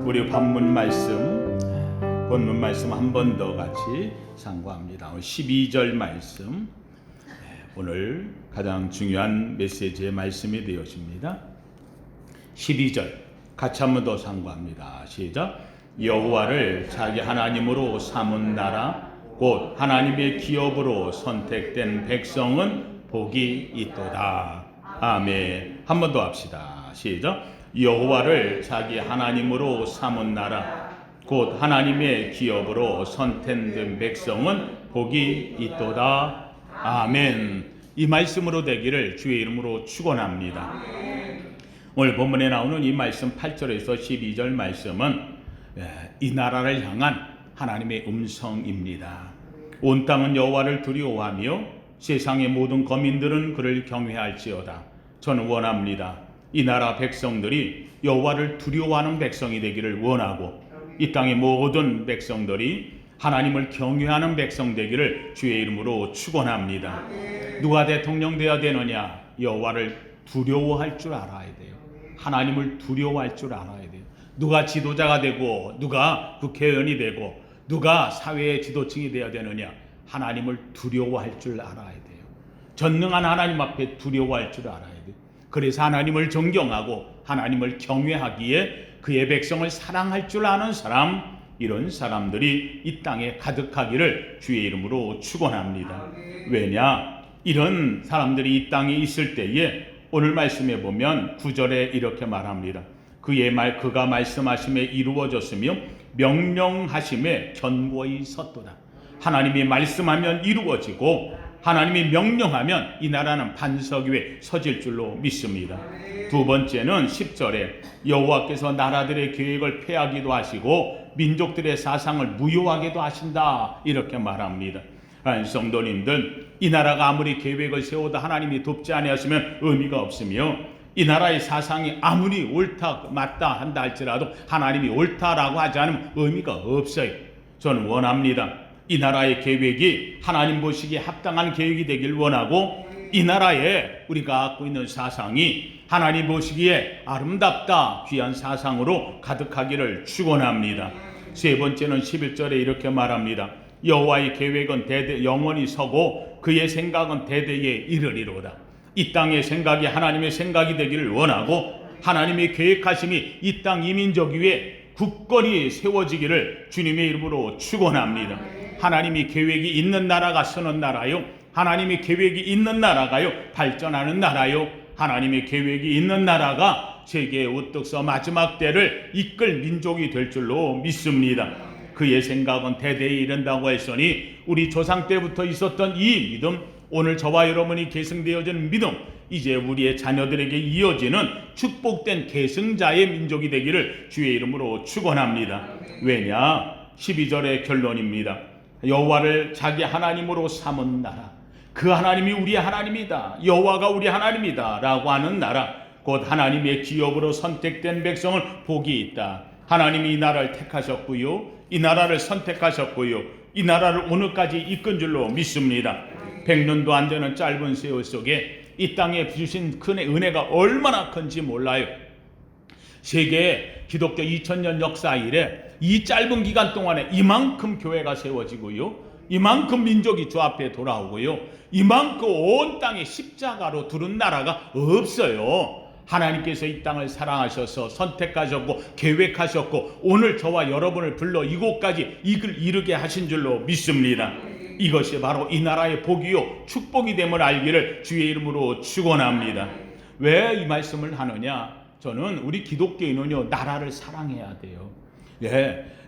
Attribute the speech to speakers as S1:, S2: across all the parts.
S1: 우리 본문 말씀 한 번 더 같이 상고합니다. 12절 말씀, 오늘 가장 중요한 메시지의 말씀이 되어집니다. 12절 같이 한 번 더 상고합니다. 시작. 여호와를 자기 하나님으로 삼은 나라 곧 하나님의 기업으로 선택된 백성은 복이 있도다. 아멘. 한 번 더 합시다. 시작. 여호와를 자기 하나님으로 삼은 나라 곧 하나님의 기업으로 선택된 백성은 복이 있도다. 아멘. 이 말씀으로 되기를 주의 이름으로 축원합니다. 오늘 본문에 나오는 이 말씀 8절에서 12절 말씀은 이 나라를 향한 하나님의 음성입니다. 온 땅은 여호와를 두려워하며 세상의 모든 거민들은 그를 경외할지어다. 저는 원합니다. 이 나라 백성들이 여호와를 두려워하는 백성이 되기를 원하고 이 땅의 모든 백성들이 하나님을 경외하는 백성 되기를 주의 이름으로 축원합니다. 누가 대통령 되어야 되느냐? 여호와를 두려워할 줄 알아야 돼요. 하나님을 두려워할 줄 알아야 돼요. 누가 지도자가 되고 누가 국회의원이 되고 누가 사회의 지도층이 되어야 되느냐? 하나님을 두려워할 줄 알아야 돼요. 전능한 하나님 앞에 두려워할 줄 알아야 돼요. 그래서 하나님을 존경하고 하나님을 경외하기에 그의 백성을 사랑할 줄 아는 사람, 이런 사람들이 이 땅에 가득하기를 주의 이름으로 축원합니다. 왜냐? 이런 사람들이 이 땅에 있을 때에 오늘 말씀에 보면 9절에 이렇게 말합니다. 그가 말씀하심에 이루어졌으며 명령하심에 견고히 섰도다. 하나님이 말씀하면 이루어지고 하나님이 명령하면 이 나라는 반석 위에 서질 줄로 믿습니다. 두 번째는 10절에 여호와께서 나라들의 계획을 폐하기도 하시고 민족들의 사상을 무효하게도 하신다, 이렇게 말합니다. 성도님들, 이 나라가 아무리 계획을 세워도 하나님이 돕지 아니하시면 의미가 없으며 이 나라의 사상이 아무리 옳다 맞다 한다 할지라도 하나님이 옳다라고 하지 않으면 의미가 없어요. 저는 원합니다. 이 나라의 계획이 하나님 보시기에 합당한 계획이 되길 원하고 이 나라에 우리가 갖고 있는 사상이 하나님 보시기에 아름답다 귀한 사상으로 가득하기를 축원합니다. 세 번째는 11절에 이렇게 말합니다. 여호와의 계획은 영원히 서고 그의 생각은 대대에 이르리로다. 이 땅의 생각이 하나님의 생각이 되기를 원하고 하나님의 계획하심이 이 땅 이민족 위에 굳건히 세워지기를 주님의 이름으로 축원합니다. 하나님이 계획이 있는 나라가 서는 나라요, 하나님의 계획이 있는 나라가요 발전하는 나라요, 하나님의 계획이 있는 나라가 세계의 우뚝 서 마지막 때를 이끌 민족이 될 줄로 믿습니다. 그의 생각은 대대에 이른다고 했으니 우리 조상 때부터 있었던 이 믿음, 오늘 저와 여러분이 계승되어진 믿음, 이제 우리의 자녀들에게 이어지는 축복된 계승자의 민족이 되기를 주의 이름으로 축원합니다. 왜냐? 12절의 결론입니다. 여호와를 자기 하나님으로 삼은 나라, 그 하나님이 우리의 하나님이다, 여호와가 우리 하나님이다 라고 하는 나라, 곧 하나님의 기업으로 선택된 백성은 복이 있다. 하나님이 이 나라를 택하셨고요, 이 나라를 선택하셨고요, 이 나라를 오늘까지 이끈 줄로 믿습니다. 100년도 안 되는 짧은 세월 속에 이 땅에 주신 큰 은혜가 얼마나 큰지 몰라요. 세계 기독교 2000년 역사 이래 이 짧은 기간 동안에 이만큼 교회가 세워지고요, 이만큼 민족이 주 앞에 돌아오고요, 이만큼 온 땅에 십자가로 두른 나라가 없어요. 하나님께서 이 땅을 사랑하셔서 선택하셨고 계획하셨고 오늘 저와 여러분을 불러 이곳까지 이르게 하신 줄로 믿습니다. 이것이 바로 이 나라의 복이요 축복이 됨을 알기를 주의 이름으로 축원합니다. 왜 이 말씀을 하느냐? 저는 우리 기독교인은요 나라를 사랑해야 돼요.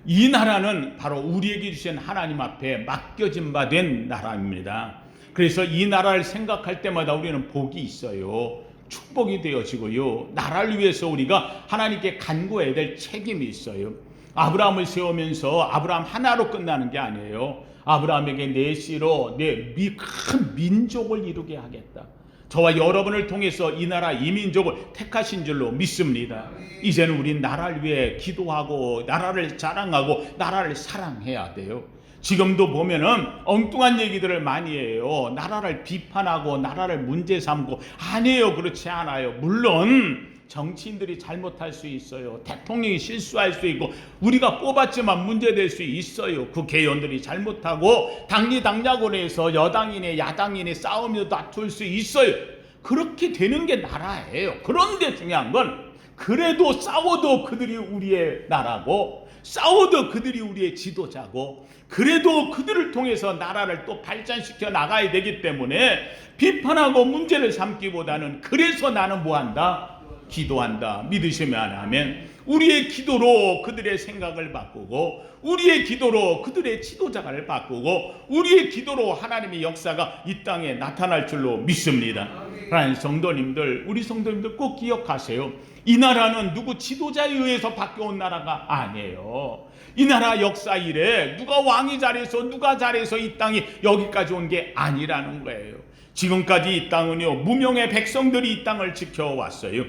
S1: 이 나라는 바로 우리에게 주신 하나님 앞에 맡겨진 바 된 나라입니다. 그래서 이 나라를 생각할 때마다 우리는 복이 있어요. 축복이 되어지고요, 나라를 위해서 우리가 하나님께 간구해야 될 책임이 있어요. 아브라함을 세우면서 아브라함 하나로 끝나는 게 아니에요. 아브라함에게 내 씨로 내 큰 민족을 이루게 하겠다. 저와 여러분을 통해서 이 나라 이 민족을 택하신 줄로 믿습니다. 이제는 우리 나라를 위해 기도하고 나라를 자랑하고 나라를 사랑해야 돼요. 지금도 보면은 엉뚱한 얘기들을 많이 해요. 나라를 비판하고 나라를 문제 삼고. 아니에요. 그렇지 않아요. 물론 정치인들이 잘못할 수 있어요. 대통령이 실수할 수 있고 우리가 뽑았지만 문제될 수 있어요. 국회의원들이 잘못하고 당리당략으로 여당이네 야당이네 싸우며 다툴 수 있어요. 그렇게 되는 게 나라예요. 그런데 중요한 건 그래도 싸워도 그들이 우리의 나라고 싸워도 그들이 우리의 지도자고 그래도 그들을 통해서 나라를 또 발전시켜 나가야 되기 때문에 비판하고 문제를 삼기보다는 그래서 나는 뭐한다? 기도한다. 믿으시면 아멘. 우리의 기도로 그들의 생각을 바꾸고 우리의 기도로 그들의 지도자를 바꾸고 우리의 기도로 하나님의 역사가 이 땅에 나타날 줄로 믿습니다. 하나님 성도님들, 우리 성도님들 꼭 기억하세요. 이 나라는 누구 지도자에 의해서 바뀌어온 나라가 아니에요. 이 나라 역사 이래 누가 왕이 잘해서 누가 잘해서 이 땅이 여기까지 온 게 아니라는 거예요. 지금까지 이 땅은요 무명의 백성들이 이 땅을 지켜왔어요.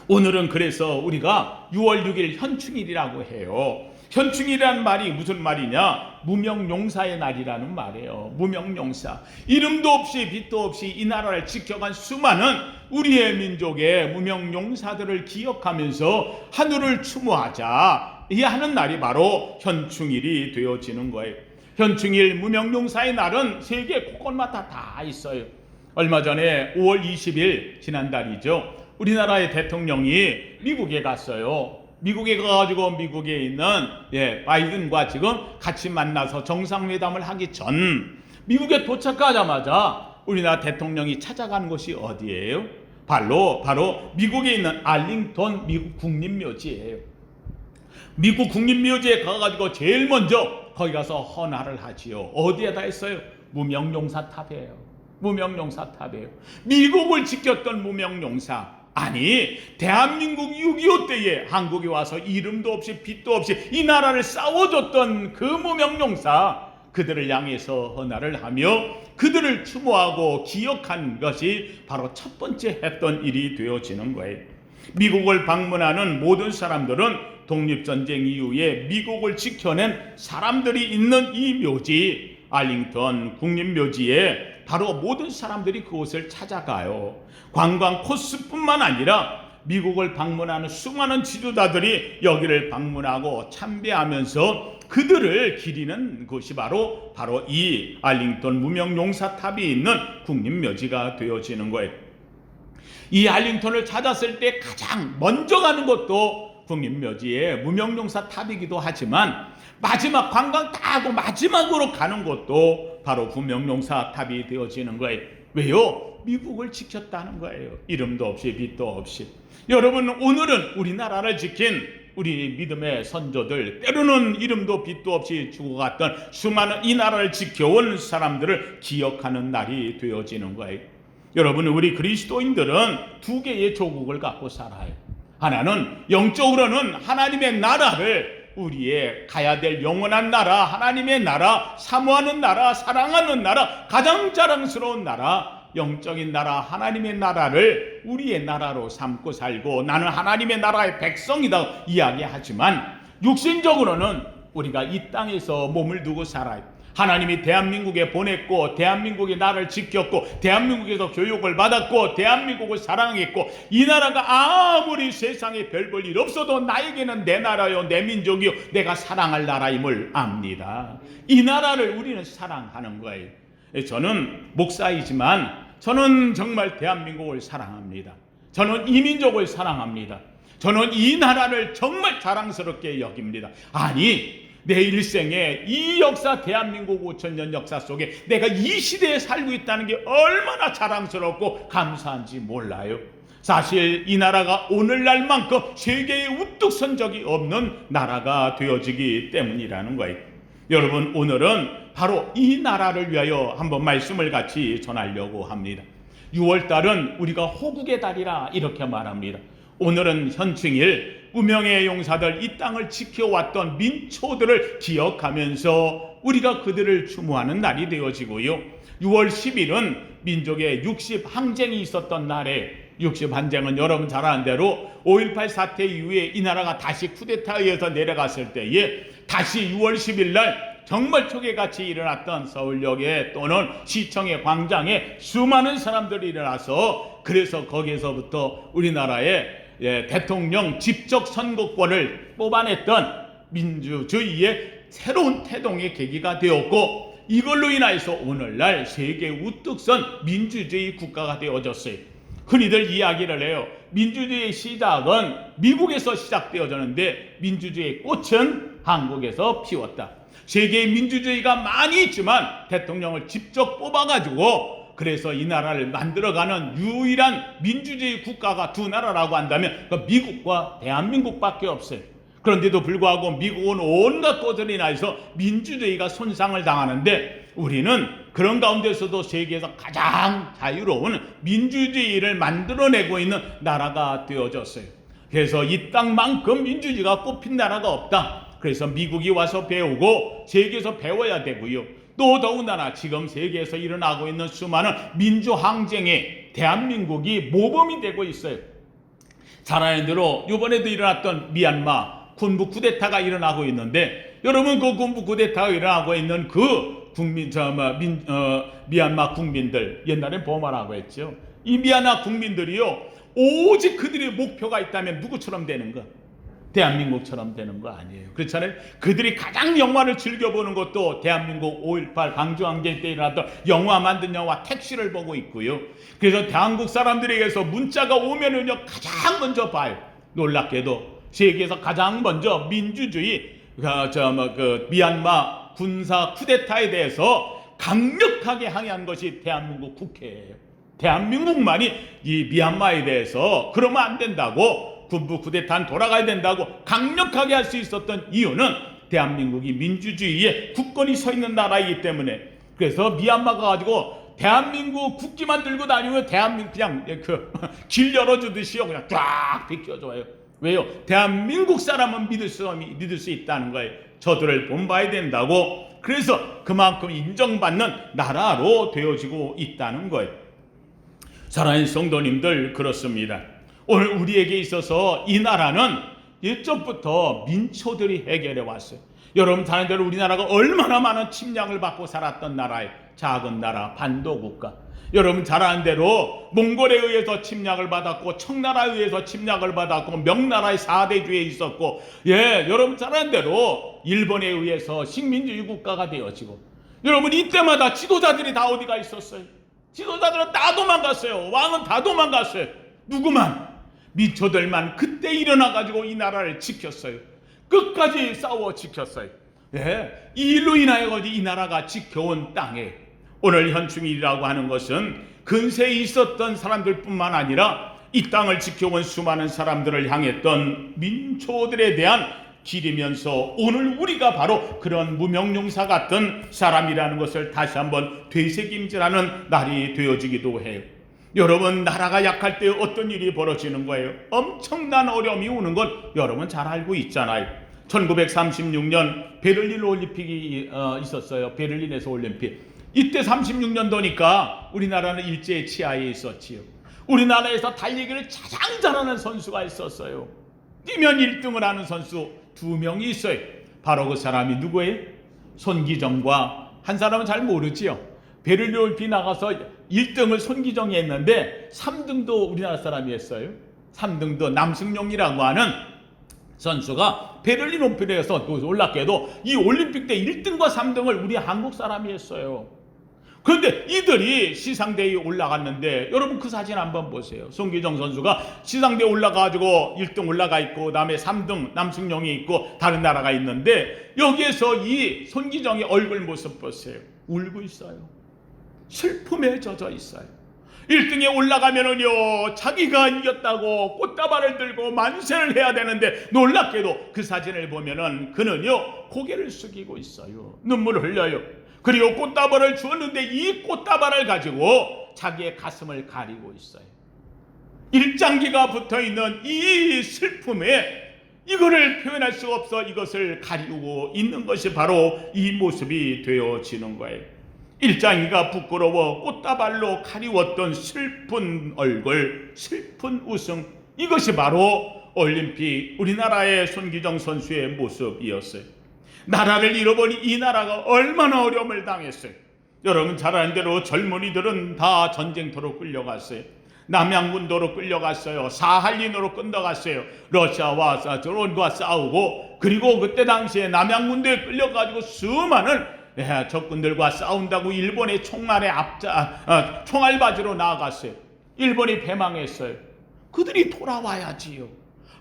S1: 오늘은 그래서 우리가 6월 6일 현충일이라고 해요. 현충일이라는 말이 무슨 말이냐? 무명용사의 날이라는 말이에요. 무명용사. 이름도 없이 빛도 없이 이 나라를 지켜간 수많은 우리의 민족의 무명용사들을 기억하면서 하늘을 추모하자 이 하는 날이 바로 현충일이 되어지는 거예요. 현충일 무명용사의 날은 세계 곳곳마다 다 있어요. 얼마 전에 5월 20일 지난달이죠. 우리나라의 대통령이 미국에 갔어요. 미국에 가가지고 미국에 있는 바이든과 지금 같이 만나서 정상회담을 하기 전 미국에 도착하자마자 우리나라 대통령이 찾아가는 곳이 어디예요? 바로 미국에 있는 알링턴 미국 국립묘지예요. 미국 국립묘지에 가가지고 제일 먼저 거기 가서 헌화를 하지요. 어디에다 했어요? 무명용사탑이에요. 무명용사탑이에요. 미국을 지켰던 무명용사. 아니 대한민국 6.25 때에 한국에 와서 이름도 없이 빛도 없이 이 나라를 싸워줬던 그 무명용사 그들을 향해서 헌화를 하며 그들을 추모하고 기억한 것이 바로 첫 번째 했던 일이 되어지는 거예요. 미국을 방문하는 모든 사람들은 독립전쟁 이후에 미국을 지켜낸 사람들이 있는 이 묘지 알링턴 국립묘지에 바로 모든 사람들이 그곳을 찾아가요. 관광 코스뿐만 아니라 미국을 방문하는 수많은 지도자들이 여기를 방문하고 참배하면서 그들을 기리는 곳이 바로 이 알링턴 무명용사탑이 있는 국립묘지가 되어지는 거예요. 이 알링턴을 찾았을 때 가장 먼저 가는 것도 국립묘지의 무명용사탑이기도 하지만 마지막 관광 다 하고 마지막으로 가는 곳도 바로 무명용사탑이 되어지는 거예요. 왜요? 미국을 지켰다는 거예요. 이름도 없이 빛도 없이. 여러분 오늘은 우리나라를 지킨 우리 믿음의 선조들 때로는 이름도 빛도 없이 죽어갔던 수많은 이 나라를 지켜온 사람들을 기억하는 날이 되어지는 거예요. 여러분 우리 그리스도인들은 두 개의 조국을 갖고 살아요. 하나는 영적으로는 하나님의 나라를 우리의 가야 될 영원한 나라 하나님의 나라 사모하는 나라 사랑하는 나라 가장 자랑스러운 나라 영적인 나라 하나님의 나라를 우리의 나라로 삼고 살고 나는 하나님의 나라의 백성이다 이야기하지만 육신적으로는 우리가 이 땅에서 몸을 두고 살아요. 하나님이 대한민국에 보냈고 대한민국이 나를 지켰고 대한민국에서 교육을 받았고 대한민국을 사랑했고 이 나라가 아무리 세상에 별 볼 일 없어도 나에게는 내 나라요 내 민족이요 내가 사랑할 나라임을 압니다. 이 나라를 우리는 사랑하는 거예요. 저는 목사이지만 저는 정말 대한민국을 사랑합니다. 저는 이 민족을 사랑합니다. 저는 이 나라를 정말 자랑스럽게 여깁니다. 아니 내 일생에 이 역사 대한민국 5,000년 역사 속에 내가 이 시대에 살고 있다는 게 얼마나 자랑스럽고 감사한지 몰라요. 사실 이 나라가 오늘날만큼 세계에 우뚝 선 적이 없는 나라가 되어지기 때문이라는 거예요. 여러분 오늘은 바로 이 나라를 위하여 한번 말씀을 같이 전하려고 합니다. 6월달은 우리가 호국의 달이라 이렇게 말합니다. 오늘은 현충일 무명의 용사들 이 땅을 지켜왔던 민초들을 기억하면서 우리가 그들을 추모하는 날이 되어지고요. 6월 10일은 민족의 60항쟁이 있었던 날에 60항쟁은 여러분 잘 아는 대로 5.18 사태 이후에 이 나라가 다시 쿠데타에 의해서 내려갔을 때에 다시 6월 10일 날 정말 초계같이 일어났던 서울역에 또는 시청의 광장에 수많은 사람들이 일어나서 그래서 거기에서부터 우리나라의 대통령 직접 선거권을 뽑아냈던 민주주의의 새로운 태동의 계기가 되었고 이걸로 인하여서 오늘날 세계 우뚝 선 민주주의 국가가 되어졌어요. 흔히들 이야기를 해요. 민주주의의 시작은 미국에서 시작되어졌는데 민주주의의 꽃은 한국에서 피웠다. 세계에 민주주의가 많이 있지만 대통령을 직접 뽑아가지고 그래서 이 나라를 만들어가는 유일한 민주주의 국가가 두 나라라고 한다면 그 미국과 대한민국밖에 없어요. 그런데도 불구하고 미국은 온갖 것들이 인하여서 민주주의가 손상을 당하는데 우리는 그런 가운데서도 세계에서 가장 자유로운 민주주의를 만들어내고 있는 나라가 되어졌어요. 그래서 이 땅만큼 민주주의가 꼽힌 나라가 없다. 그래서 미국이 와서 배우고 세계에서 배워야 되고요. 또 더군다나 지금 세계에서 일어나고 있는 수많은 민주항쟁에 대한민국이 모범이 되고 있어요. 잘 아는 대로 이번에도 일어났던 미얀마 군부 쿠데타가 일어나고 있는데 여러분 그 군부 쿠데타가 일어나고 있는 그 미얀마 국민들 옛날엔 버마라고 했죠. 이 미얀마 국민들이요 오직 그들의 목표가 있다면 누구처럼 되는 거? 대한민국처럼 되는 거 아니에요. 그렇잖아요. 그들이 가장 영화를 즐겨보는 것도 대한민국 5.18 광주항쟁 때 일어났던 영화 만든 영화 택시를 보고 있고요. 그래서 대한민국 사람들에게서 문자가 오면은요 가장 먼저 봐요. 놀랍게도 세계에서 가장 먼저 민주주의 미얀마 군사 쿠데타에 대해서 강력하게 항의한 것이 대한민국 국회예요. 대한민국만이 이 미얀마에 대해서 그러면 안 된다고 군부 쿠데타는 돌아가야 된다고 강력하게 할 수 있었던 이유는 대한민국이 민주주의에 굳건히 서 있는 나라이기 때문에. 그래서 미얀마가 가지고 대한민국 국기만 들고 다니면 대한민국 그냥 길 열어주듯이요 그냥 쫙 비켜줘요. 왜요? 대한민국 사람은 믿을 수 있다는 거예요. 저들을 본봐야 된다고. 그래서 그만큼 인정받는 나라로 되어지고 있다는 거예요. 사랑하는 성도님들 그렇습니다. 오늘 우리에게 있어서 이 나라는 예전부터 민초들이 해결해 왔어요. 여러분 다 아는 대로 우리나라가 얼마나 많은 침략을 받고 살았던 나라예요. 작은 나라 반도국가. 여러분 잘 아는 대로 몽골에 의해서 침략을 받았고 청나라에 의해서 침략을 받았고 명나라의 4대주에 있었고 여러분 잘 아는 대로 일본에 의해서 식민주의 국가가 되어지고 여러분 이때마다 지도자들이 다 어디가 있었어요? 지도자들은 다 도망갔어요. 왕은 다 도망갔어요. 누구만? 민초들만 그때 일어나가지고 이 나라를 지켰어요. 끝까지 싸워 지켰어요. 이 일로 인하여 이 나라가 지켜온 땅에 오늘 현충일이라고 하는 것은 근세에 있었던 사람들뿐만 아니라 이 땅을 지켜온 수많은 사람들을 향했던 민초들에 대한 길이면서 오늘 우리가 바로 그런 무명용사 같은 사람이라는 것을 다시 한번 되새김질하는 날이 되어지기도 해요. 여러분 나라가 약할 때 어떤 일이 벌어지는 거예요? 엄청난 어려움이 오는 건 여러분 잘 알고 있잖아요. 1936년 베를린 올림픽이 있었어요. 베를린에서 올림픽. 이때 36년도니까 우리나라는 일제의 치하에 있었지요. 우리나라에서 달리기를 가장 잘하는 선수가 있었어요. 뛰면 1등을 하는 선수 2명이 있어요. 바로 그 사람이 누구예요? 손기정과 한 사람은 잘 모르지요. 베를린 올림픽 나가서 1등을 손기정이 했는데 3등도 우리나라 사람이 했어요. 3등도 남승용이라고 하는 선수가 베를린 올림픽에서 놀랍게도 이 올림픽 때 1등과 3등을 우리 한국 사람이 했어요. 그런데 이들이 시상대에 올라갔는데 여러분 그 사진 한번 보세요. 손기정 선수가 시상대에 올라가가지고 1등 올라가 있고 그 다음에 3등 남승용이 있고 다른 나라가 있는데 여기에서 이 손기정의 얼굴 모습 보세요. 울고 있어요. 슬픔에 젖어 있어요. 1등에 올라가면은요 자기가 이겼다고 꽃다발을 들고 만세를 해야 되는데 놀랍게도 그 사진을 보면은 그는요 고개를 숙이고 있어요. 눈물을 흘려요. 그리고 꽃다발을 주었는데 이 꽃다발을 가지고 자기의 가슴을 가리고 있어요. 일장기가 붙어있는 이 슬픔에 이거를 표현할 수 없어 이것을 가리고 있는 것이 바로 이 모습이 되어지는 거예요. 일장이가 부끄러워 꽃다발로 가리웠던 슬픈 얼굴, 슬픈 웃음, 이것이 바로 올림픽 우리나라의 손기정 선수의 모습이었어요. 나라를 잃어버린 이 나라가 얼마나 어려움을 당했어요. 여러분 잘 아는 대로 젊은이들은 다 전쟁터로 끌려갔어요. 남양군도로 끌려갔어요. 사할린으로 끌려갔어요. 러시아와 드론과 싸우고, 그리고 그때 당시에 남양군도에 끌려가지고 수많은 적군들과 싸운다고 일본의 총알바지로 나아갔어요. 일본이 패망했어요. 그들이 돌아와야지요.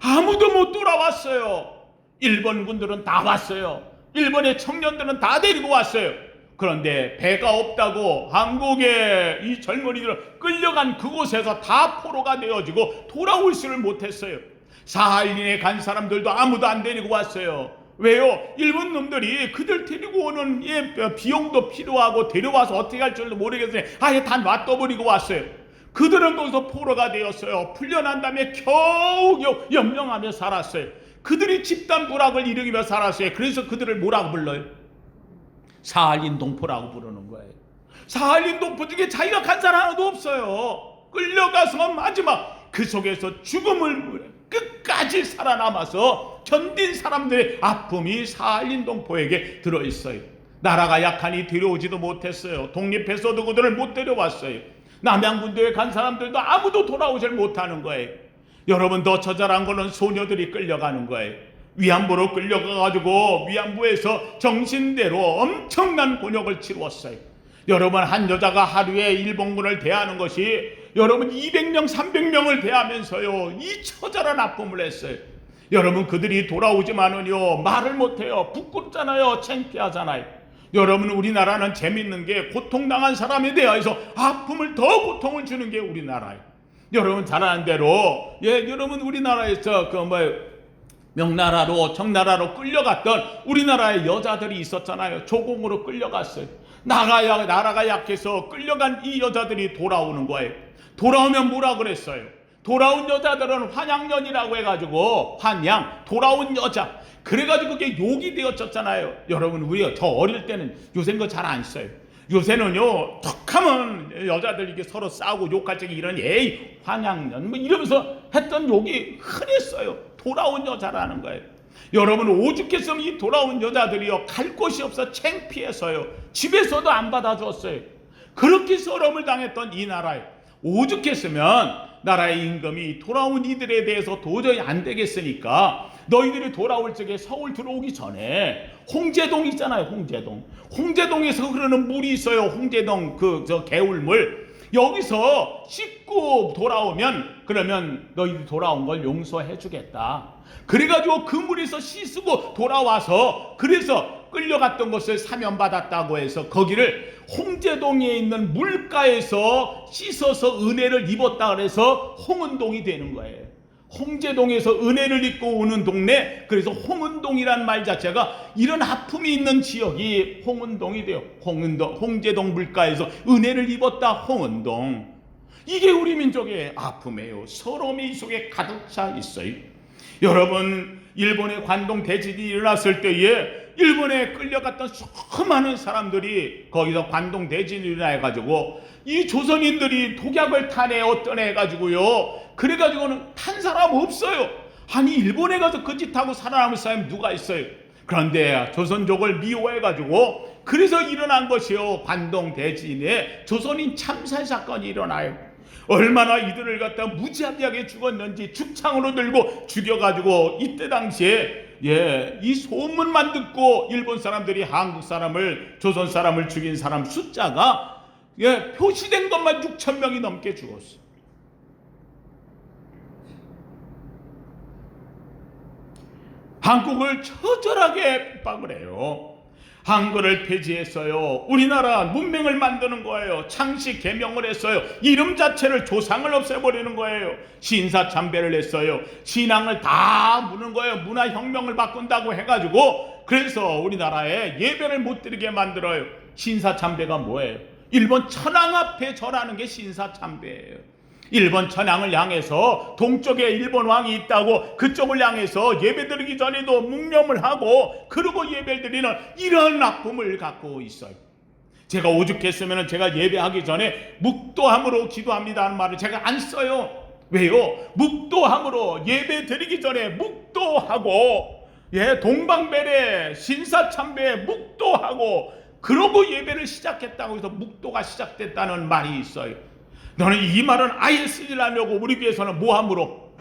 S1: 아무도 못 돌아왔어요. 일본 군들은 다 왔어요. 일본의 청년들은 다 데리고 왔어요. 그런데 배가 없다고 한국의 이 젊은이들은 끌려간 그곳에서 다 포로가 되어지고 돌아올 수를 못했어요. 사할린에 간 사람들도 아무도 안 데리고 왔어요. 왜요? 일본 놈들이 그들 데리고 오는 비용도 필요하고 데려와서 어떻게 할 줄도 모르겠어요. 아예 다 놔둬버리고 왔어요. 그들은 거기서 포로가 되었어요. 풀려난 다음에 겨우 연명하며 살았어요. 그들이 집단 불악을 일으키며 살았어요. 그래서 그들을 뭐라고 불러요? 사할린 동포라고 부르는 거예요. 사할린 동포 중에 자기가 간 사람 하나도 없어요. 끌려가서 마지막 그 속에서 죽음을 끝까지 살아남아서 견딘 사람들의 아픔이 사할린 동포에게 들어있어요. 나라가 약하니 데려오지도 못했어요. 독립해서도 그들을 못 데려왔어요. 남양군도에 간 사람들도 아무도 돌아오질 못하는 거예요. 여러분 더 처절한 거는 소녀들이 끌려가는 거예요. 위안부로 끌려가가지고 위안부에서 정신대로 엄청난 곤욕을 치루었어요. 여러분 한 여자가 하루에 일본군을 대하는 것이 여러분 200명 300명을 대하면서요 이 처절한 아픔을 했어요. 여러분 그들이 돌아오지만은요 말을 못해요. 부끄럽잖아요. 창피하잖아요. 여러분 우리나라는 재밌는 게 고통당한 사람에 대해서 아픔을 더 고통을 주는 게 우리나라예요. 여러분 잘 아는 대로 여러분 우리나라에서 명나라로 청나라로 끌려갔던 우리나라의 여자들이 있었잖아요. 조공으로 끌려갔어요. 나라가 약해서 끌려간 이 여자들이 돌아오는 거예요. 돌아오면 뭐라 그랬어요? 돌아온 여자들은 환양년이라고 해가지고 환양 돌아온 여자 그래가지고 그게 욕이 되었잖아요. 여러분 우리가 저 어릴 때는 요새는 거 잘 안 써요. 요새는요 툭하면 여자들 이게 서로 싸우고 욕할 적에 이런 에이 환양년 뭐 이러면서 했던 욕이 흔했어요. 돌아온 여자라는 거예요. 여러분 오죽했으면 이 돌아온 여자들이요 갈 곳이 없어 창피해서요 집에서도 안 받아줬어요. 그렇게 서름을 당했던 이 나라에 오죽했으면 나라의 임금이 돌아온 이들에 대해서 도저히 안 되겠으니까 너희들이 돌아올 적에 서울 들어오기 전에 홍제동 있잖아요. 홍제동에서 흐르는 물이 있어요. 홍제동 저 개울물 여기서 씻고 돌아오면 그러면 너희들이 돌아온 걸 용서해 주겠다. 그래가지고 그 물에서 씻고 돌아와서 그래서 끌려갔던 것을 사면받았다고 해서 거기를 홍제동에 있는 물가에서 씻어서 은혜를 입었다 그래서 홍은동이 되는 거예요. 홍제동에서 은혜를 입고 오는 동네, 그래서 홍은동이란 말 자체가 이런 아픔이 있는 지역이 홍은동이 돼요. 홍제동 물가에서 은혜를 입었다 홍은동. 이게 우리 민족의 아픔이에요. 서러움이 이 속에 가득 차 있어요. 여러분 일본의 관동 대지진이 일어났을 때에 일본에 끌려갔던 수많은 사람들이 거기서 관동 대지진이 일어나가지고 이 조선인들이 독약을 타내 어떤 해가지고요 그래가지고는 탄 사람 없어요. 아니 일본에 가서 그 짓 하고 살아남을 사람이 누가 있어요. 그런데 조선족을 미워해가지고 그래서 일어난 것이요 관동 대지진에 조선인 참살 사건이 일어나요. 얼마나 이들을 갖다 무자비하게 죽었는지 죽창으로 들고 죽여가지고 이때 당시에 이 소문만 듣고 일본 사람들이 한국 사람을 조선 사람을 죽인 사람 숫자가 표시된 것만 6,000명이 넘게 죽었어요. 한국을 처절하게 핍박을 해요. 한글을 폐지했어요. 우리나라 문맹을 만드는 거예요. 창씨 개명을 했어요. 이름 자체를 조상을 없애버리는 거예요. 신사참배를 했어요. 신앙을 다 무는 거예요. 문화혁명을 바꾼다고 해가지고 그래서 우리나라에 예배를 못 드리게 만들어요. 신사참배가 뭐예요? 일본 천황 앞에 절하는 게 신사참배예요. 일본 천황을 향해서 동쪽에 일본 왕이 있다고 그쪽을 향해서 예배드리기 전에도 묵념을 하고 그러고 예배를 드리는 이런 아픔을 갖고 있어요. 제가 오죽했으면 제가 예배하기 전에 묵도함으로 기도합니다 하는 말을 제가 안 써요. 왜요? 묵도함으로 예배 드리기 전에 묵도하고 동방배례, 신사참배, 묵도하고 그러고 예배를 시작했다고 해서 묵도가 시작됐다는 말이 있어요. 너는 이 말은 아예 쓰지 않으려고 우리 교회에서는 뭐함으로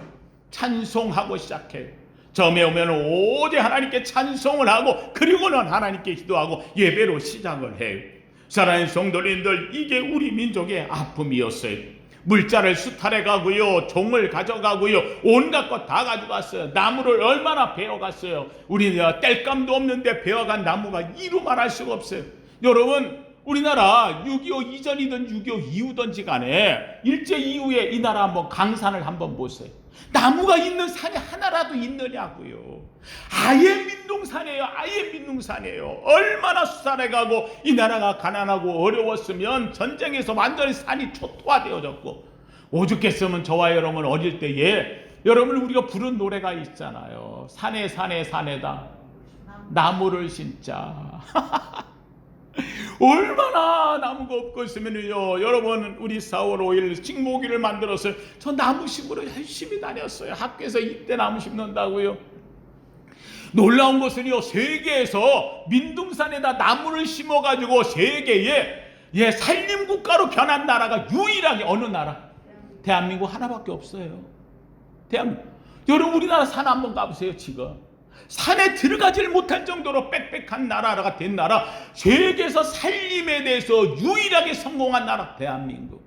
S1: 찬송하고 시작해요. 처음에 오면 오직 하나님께 찬송을 하고 그리고는 하나님께 기도하고 예배로 시작을 해요. 사랑하는 성도님들, 이게 우리 민족의 아픔이었어요. 물자를 수탈해 가고요, 종을 가져가고요, 온갖 것 다 가져갔어요. 나무를 얼마나 베어갔어요. 우리 뗄감도 없는데 베어간 나무가 이루 말할 수가 없어요. 여러분, 우리나라 6.25 이전이든 6.25 이후든지 간에 일제 이후에 이 나라 한번 강산을 한번 보세요. 나무가 있는 산이 하나라도 있느냐고요. 아예 민둥산이에요. 아예 민둥산이에요. 얼마나 수살해가고 이 나라가 가난하고 어려웠으면 전쟁에서 완전히 산이 초토화되어졌고, 오죽했으면 저와 여러분 어릴 때에 여러분 우리가 부른 노래가 있잖아요. 산에 산에 산에다 나무를 심자. 얼마나 나무가 없고 있으면요, 여러분 우리 4월 5일 식목일을 만들어서 저 나무 심으러 열심히 다녔어요. 학교에서 이때 나무 심는다고요. 놀라운 것은요, 세계에서 민둥산에다 나무를 심어가지고 세계에 산림국가로 변한 나라가 유일하게 어느 나라? 대한민국 하나밖에 없어요. 대한민국. 여러분 우리나라 산 한번 가보세요. 지금 산에 들어가질 못할 정도로 빽빽한 나라가 된 나라, 세계에서 산림에 대해서 유일하게 성공한 나라 대한민국.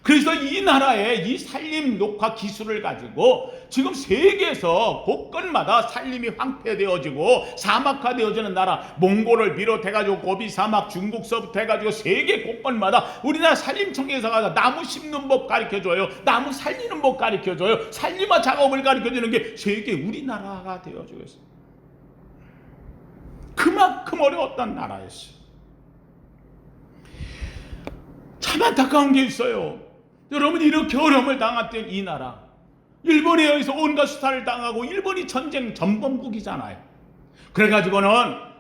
S1: 그래서 이 나라의 이 산림 녹화 기술을 가지고 지금 세계에서 곳곳마다 산림이 황폐되어지고 사막화되어지는 나라, 몽골을 비롯해가지고 고비 사막, 중국서부터 해가지고 세계 곳곳마다 우리나라 산림청에서 가서 나무 심는 법 가르쳐줘요. 나무 살리는 법 가르쳐줘요. 산림화 작업을 가르쳐주는 게 세계 우리나라가 되어지고 있어요. 그만큼 어려웠던 나라였어요. 참 안타까운 게 있어요. 여러분, 이렇게 어려움을 당했던 이 나라, 일본에 의해서 온갖 수탈을 당하고 일본이 전쟁 전범국이잖아요. 그래가지고는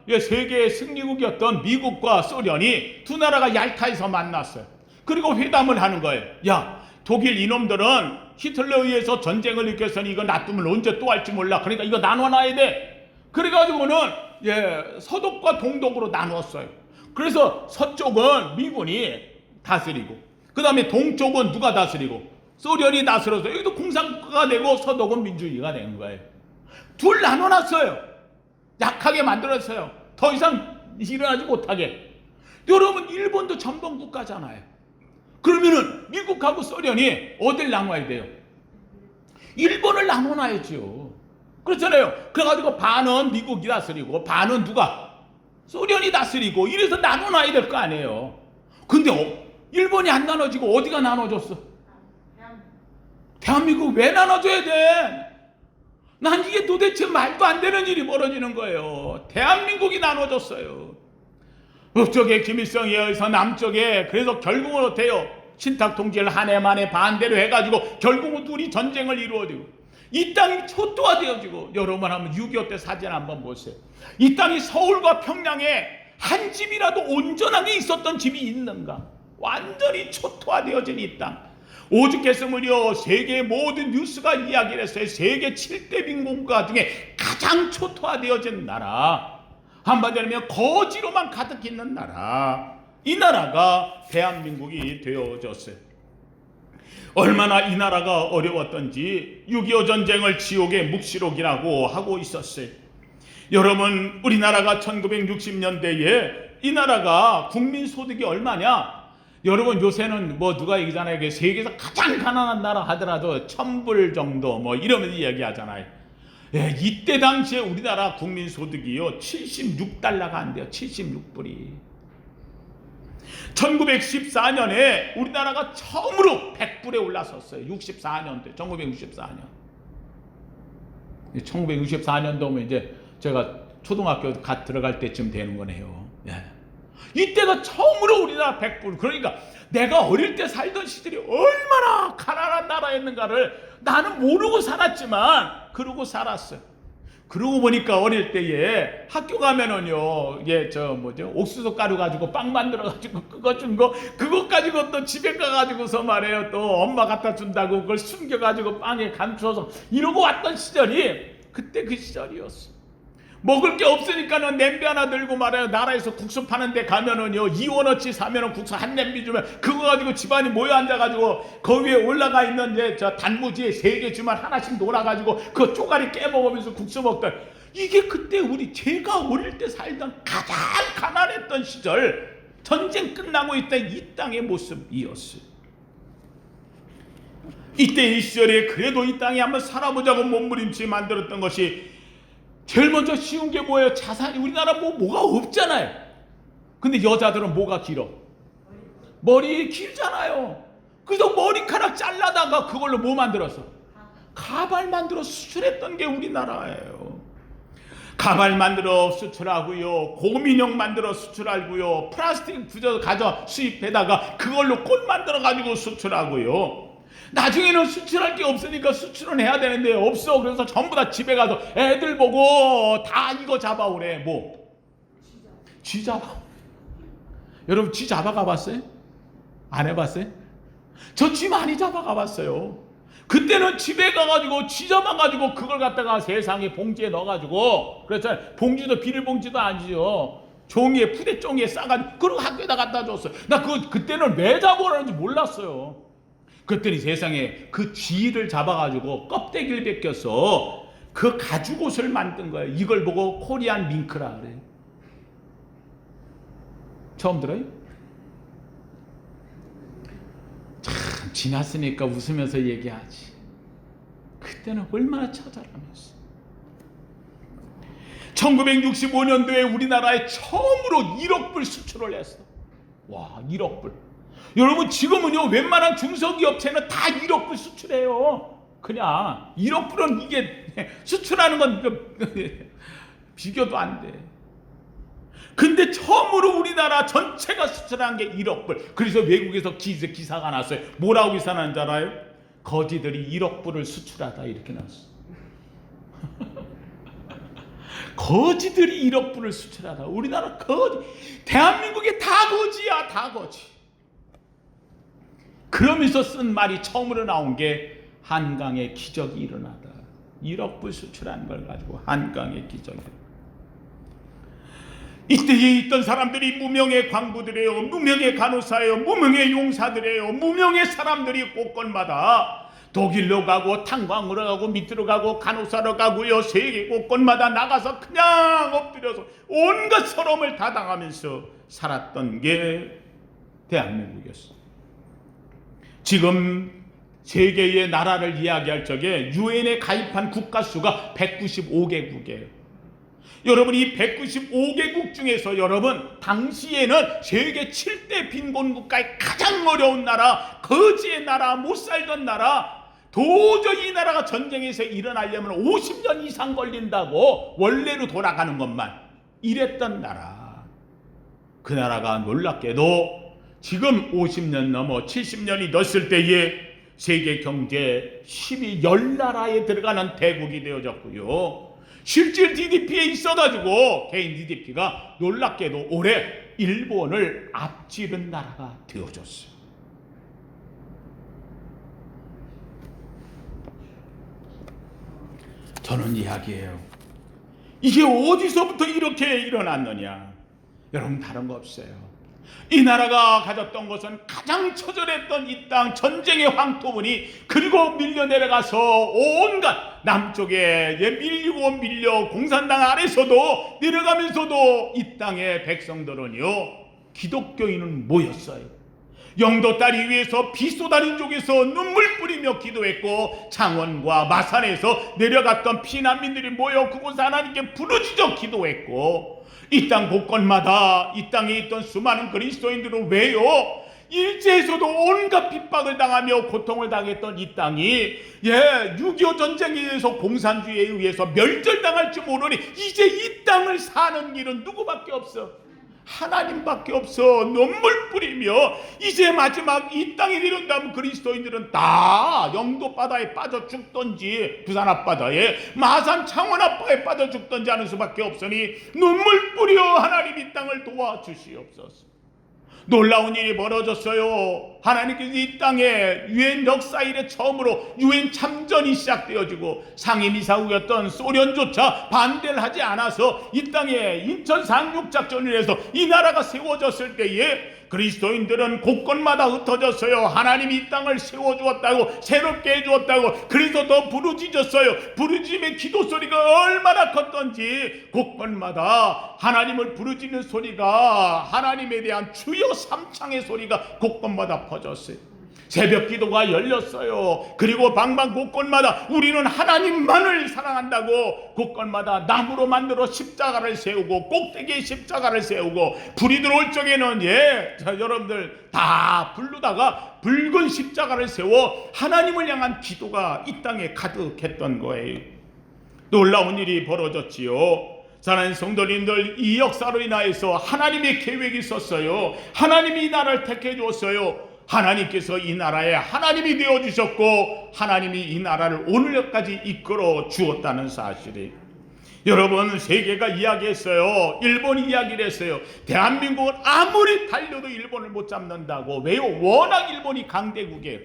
S1: 세계의 승리국이었던 미국과 소련이 두 나라가 얄타에서 만났어요. 그리고 회담을 하는 거예요. 야, 독일 이놈들은 히틀러에 의해서 전쟁을 일으켰으니 이거 놔두면 언제 또 할지 몰라. 그러니까 이거 나눠놔야 돼. 그래가지고는 서독과 동독으로 나누었어요. 그래서 서쪽은 미군이 다스리고, 그 다음에 동쪽은 누가 다스리고? 소련이 다스려서 여기도 공산국가가 되고 서독은 민주주의가 된 거예요. 둘 나눠놨어요. 약하게 만들었어요. 더 이상 일어나지 못하게. 여러분, 일본도 전범국가잖아요. 그러면은 미국하고 소련이 어딜 나눠야 돼요? 일본을 나눠놔야죠. 그렇잖아요. 그래가지고 반은 미국이 다스리고 반은 누가? 소련이 다스리고, 이래서 나눠놔야 될 거 아니에요. 근데 일본이 안 나눠지고 어디가 나눠졌어? 대한민국 왜 나눠줘야 돼? 난 이게 도대체 말도 안 되는 일이 벌어지는 거예요. 대한민국이 나눠졌어요. 북쪽에 김일성에 의해서 남쪽에, 그래서 결국은 어때요? 신탁통치를 한 해 만에 반대로 해가지고 결국은 둘이 전쟁을 이루어지고, 이 땅이 초토화되어지고, 여러분 한번 6.25 때 사진 한번 보세요. 이 땅이 서울과 평양에 한 집이라도 온전하게 있었던 집이 있는가? 완전히 초토화되어진 이 땅. 오죽했으면요, 세계의 모든 뉴스가 이야기를 했어요. 세계 7대 빈국가 중에 가장 초토화되어진 나라, 한마디로 하면 거지로만 가득 있는 나라, 이 나라가 대한민국이 되어졌어요. 얼마나 이 나라가 어려웠던지 6.25 전쟁을 지옥의 묵시록이라고 하고 있었어요. 여러분, 우리나라가 1960년대에 이 나라가 국민소득이 얼마냐? 여러분, 요새는 누가 얘기잖아요. 세계에서 가장 가난한 나라 하더라도 1,000불 정도 이러면서 이야기하잖아요. 이때 당시에 우리나라 국민소득이요 76달러가 안 돼요. 76불이. 1914년에 우리나라가 처음으로 100불에 올라섰어요. 64년도에, 1964년. 1964년도면 이제 제가 초등학교 갓 들어갈 때쯤 되는 거네요. 이때가 처음으로 우리나라 100불. 그러니까 내가 어릴 때 살던 시절이 얼마나 가난한 나라였는가를 나는 모르고 살았지만 그러고 살았어요. 그러고 보니까 어릴 때에 학교 가면은요, 옥수수 가루 가지고 빵 만들어 가지고 그거 준 거, 그거 가지고 또 집에 가가지고서 말해요, 또 엄마 갖다 준다고 그걸 숨겨 가지고 빵에 감추어서 이러고 왔던 시절이 그때 그 시절이었어. 먹을 게 없으니까는 냄비 하나 들고 말해요. 나라에서 국수 파는 데 가면은요, 2원어치 사면은 국수 한 냄비 주면 그거 가지고 집안이 모여 앉아가지고 그 위에 올라가 있는 이제 저 단무지에 3개 주면 하나씩 놀아가지고 그 쪼가리 깨먹으면서 국수 먹던, 이게 그때 제가 어릴 때 살던 가장 가난했던 시절, 전쟁 끝나고 있던 이 땅의 모습이었어요. 이때 이 시절에 그래도 이 땅에 한번 살아보자고 몸부림치 만들었던 것이, 제일 먼저 쉬운 게 뭐예요? 자산이. 우리나라 뭐가 없잖아요. 근데 여자들은 뭐가 길어? 머리 길잖아요. 그래서 머리카락 잘라다가 그걸로 뭐 만들었어? 가발 만들어 수출했던 게 우리나라예요. 가발 만들어 수출하고요, 고민형 만들어 수출하고요, 플라스틱 부져 가져 수입해다가 그걸로 꽃 만들어 가지고 수출하고요. 나중에는 수출할 게 없으니까 수출은 해야 되는데 없어. 그래서 전부 다 집에 가서 애들 보고 다 이거 잡아오래. 뭐? 쥐 잡아. 여러분 쥐 잡아가 봤어요? 안 해봤어요? 저 쥐 많이 잡아가 봤어요. 그때는 집에 가가지고 쥐 잡아가지고 그걸 갖다가 세상에 봉지에 넣어가지고, 그래서 봉지도 비닐봉지도 아니죠. 종이에, 푸대종이에 싸가지고 그리고 학교에다 갖다 줬어요. 나 그때는 왜 잡아오라는지 몰랐어요. 그랬더니 세상에 그 쥐를 잡아가지고 껍데기를 벗겨서 그 가죽옷을 만든 거예요. 이걸 보고 코리안 밍크라 그래. 처음 들어요? 참 지났으니까 웃으면서 얘기하지. 그때는 얼마나 처절하면서. 1965년도에 우리나라에 처음으로 1억 불 수출을 했어. 와, 1억 불. 여러분 지금은요, 웬만한 중소기업체는 다 1억 불 수출해요. 그냥 1억 불은 이게 수출하는 건 비교도 안 돼. 근데 처음으로 우리나라 전체가 수출한 게 1억 불. 그래서 외국에서 기사가 났어요. 뭐라고 기사 난 줄 알아요? 거지들이 1억 불을 수출하다, 이렇게 났어. 거지들이 1억 불을 수출하다. 우리나라 거지. 대한민국이 다 거지야, 다 거지. 그러면서 쓴 말이 처음으로 나온 게 한강의 기적이 일어나다. 1억 불 수출한 걸 가지고 한강의 기적이. 이때에 있던 사람들이 무명의 광부들이에요. 무명의 간호사예요. 무명의 용사들이에요. 무명의 사람들이 곳곳마다 독일로 가고 탄광으로 가고 밑으로 가고 간호사로 가고요. 세계 곳곳마다 나가서 그냥 엎드려서 온갖 서러움을 다 당하면서 살았던 게 대한민국이었어요. 지금 세계의 나라를 이야기할 적에 유엔에 가입한 국가 수가 195개국이에요. 여러분 이 195개국 중에서 여러분 당시에는 세계 7대 빈곤 국가의 가장 어려운 나라, 거지의 나라, 못 살던 나라, 도저히 이 나라가 전쟁에서 일어나려면 50년 이상 걸린다고 원래로 돌아가는 것만 이랬던 나라. 그 나라가 놀랍게도 지금 50년 넘어 70년이 넘었을 때에 세계 경제 10나라에 들어가는 대국이 되어졌고요. 실질 DDP에 있어가지고 개인 DDP가 놀랍게도 올해 일본을 앞지른 나라가 되어졌어요. 저는 이야기해요. 이게 어디서부터 이렇게 일어났느냐? 여러분 다른 거 없어요. 이 나라가 가졌던 것은 가장 처절했던 이 땅 전쟁의 황토분이, 그리고 밀려 내려가서 온갖 남쪽에 밀려 공산당 아래서도 내려가면서도 이 땅의 백성들은요 기독교인은 모였어요. 영도 다리 위에서 피 쏟아진 쪽에서 눈물 뿌리며 기도했고, 창원과 마산에서 내려갔던 피난민들이 모여 그곳 하나님께 부르짖어 기도했고, 이 땅 곳곳마다 이 땅에 있던 수많은 그리스도인들은 왜요? 일제에서도 온갖 핍박을 당하며 고통을 당했던 이 땅이 6.25 전쟁에 의해서 공산주의에 의해서 멸절당할지 모르니 이제 이 땅을 사는 길은 누구밖에 없어? 하나님밖에 없어. 눈물 뿌리며 이제 마지막 이 땅에 이른다면 그리스도인들은 다 영도 바다에 빠져 죽던지 부산 앞바다에 마산 창원 앞바다에 빠져 죽던지 하는 수밖에 없으니 눈물 뿌려 하나님 이 땅을 도와주시옵소서. 놀라운 일이 벌어졌어요. 하나님께서 이 땅에 유엔 역사 이래 처음으로 유엔 참전이 시작되어지고 상임이사국이었던 소련조차 반대를 하지 않아서 이 땅에 인천 상륙작전을 해서 이 나라가 세워졌을 때에 그리스도인들은 곳곳마다 흩어졌어요. 하나님이 이 땅을 세워주었다고, 새롭게 해주었다고, 그래서 더 부르짖었어요. 부르짖음의 기도 소리가 얼마나 컸던지 곳곳마다 하나님을 부르짖는 소리가, 하나님에 대한 주여 삼창의 소리가 곳곳마다 퍼졌어요. 새벽 기도가 열렸어요. 그리고 방방 곳곳마다 우리는 하나님만을 사랑한다고 곳곳마다 나무로 만들어 십자가를 세우고, 꼭대기에 십자가를 세우고, 불이 들어올 적에는 여러분들 다 부르다가 붉은 십자가를 세워 하나님을 향한 기도가 이 땅에 가득했던 거예요. 놀라운 일이 벌어졌지요. 사랑하는 성도님들, 이 역사로 인하여서 하나님의 계획이 있었어요. 하나님이 이 나라를 택해 주었어요. 하나님께서 이 나라에 하나님이 되어주셨고, 하나님이 이 나라를 오늘까지 이끌어 주었다는 사실이, 여러분, 세계가 이야기했어요. 일본이 이야기를 했어요. 대한민국은 아무리 달려도 일본을 못 잡는다고. 왜요? 워낙 일본이 강대국이에요.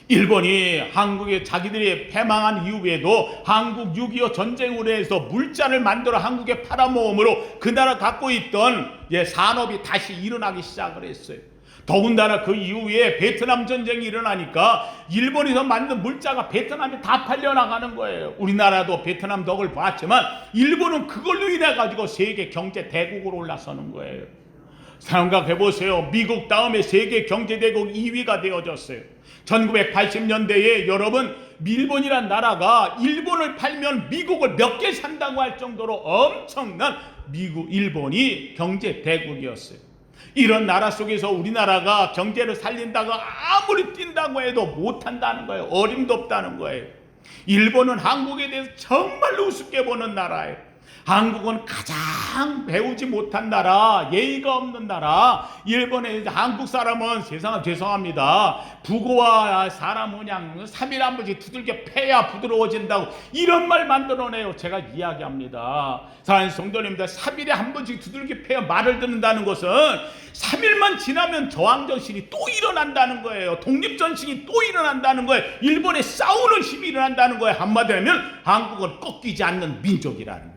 S1: 일본이 한국에 자기들이 패망한 이후에도 한국 6.25 전쟁으로 해서 물자를 만들어 한국에 팔아모음으로 그 나라 갖고 있던 산업이 다시 일어나기 시작을 했어요. 더군다나 그 이후에 베트남 전쟁이 일어나니까 일본에서 만든 물자가 베트남에 다 팔려나가는 거예요. 우리나라도 베트남 덕을 봤지만 일본은 그걸로 인해 가지고 세계 경제 대국으로 올라서는 거예요. 생각해보세요. 미국 다음에 세계 경제 대국 2위가 되어졌어요. 1980년대에 여러분, 일본이란 나라가 일본을 팔면 미국을 몇 개 산다고 할 정도로 엄청난 일본이 경제 대국이었어요. 이런 나라 속에서 우리나라가 경제를 살린다고 아무리 뛴다고 해도 못한다는 거예요. 어림도 없다는 거예요. 일본은 한국에 대해서 정말로 우습게 보는 나라예요. 한국은 가장 배우지 못한 나라, 예의가 없는 나라. 일본에 한국 사람은 세상에 죄송합니다, 부고와 사람은 그냥 3일에 한 번씩 두들겨 패야 부드러워진다고 이런 말 만들어내요. 제가 이야기합니다. 사랑하는 성도님들, 3일에 한 번씩 두들겨 패야 말을 듣는다는 것은 3일만 지나면 저항정신이 또 일어난다는 거예요. 독립전신이 또 일어난다는 거예요. 일본에 싸우는 힘이 일어난다는 거예요. 한마디로 하면 한국은 꺾이지 않는 민족이라는 거예요.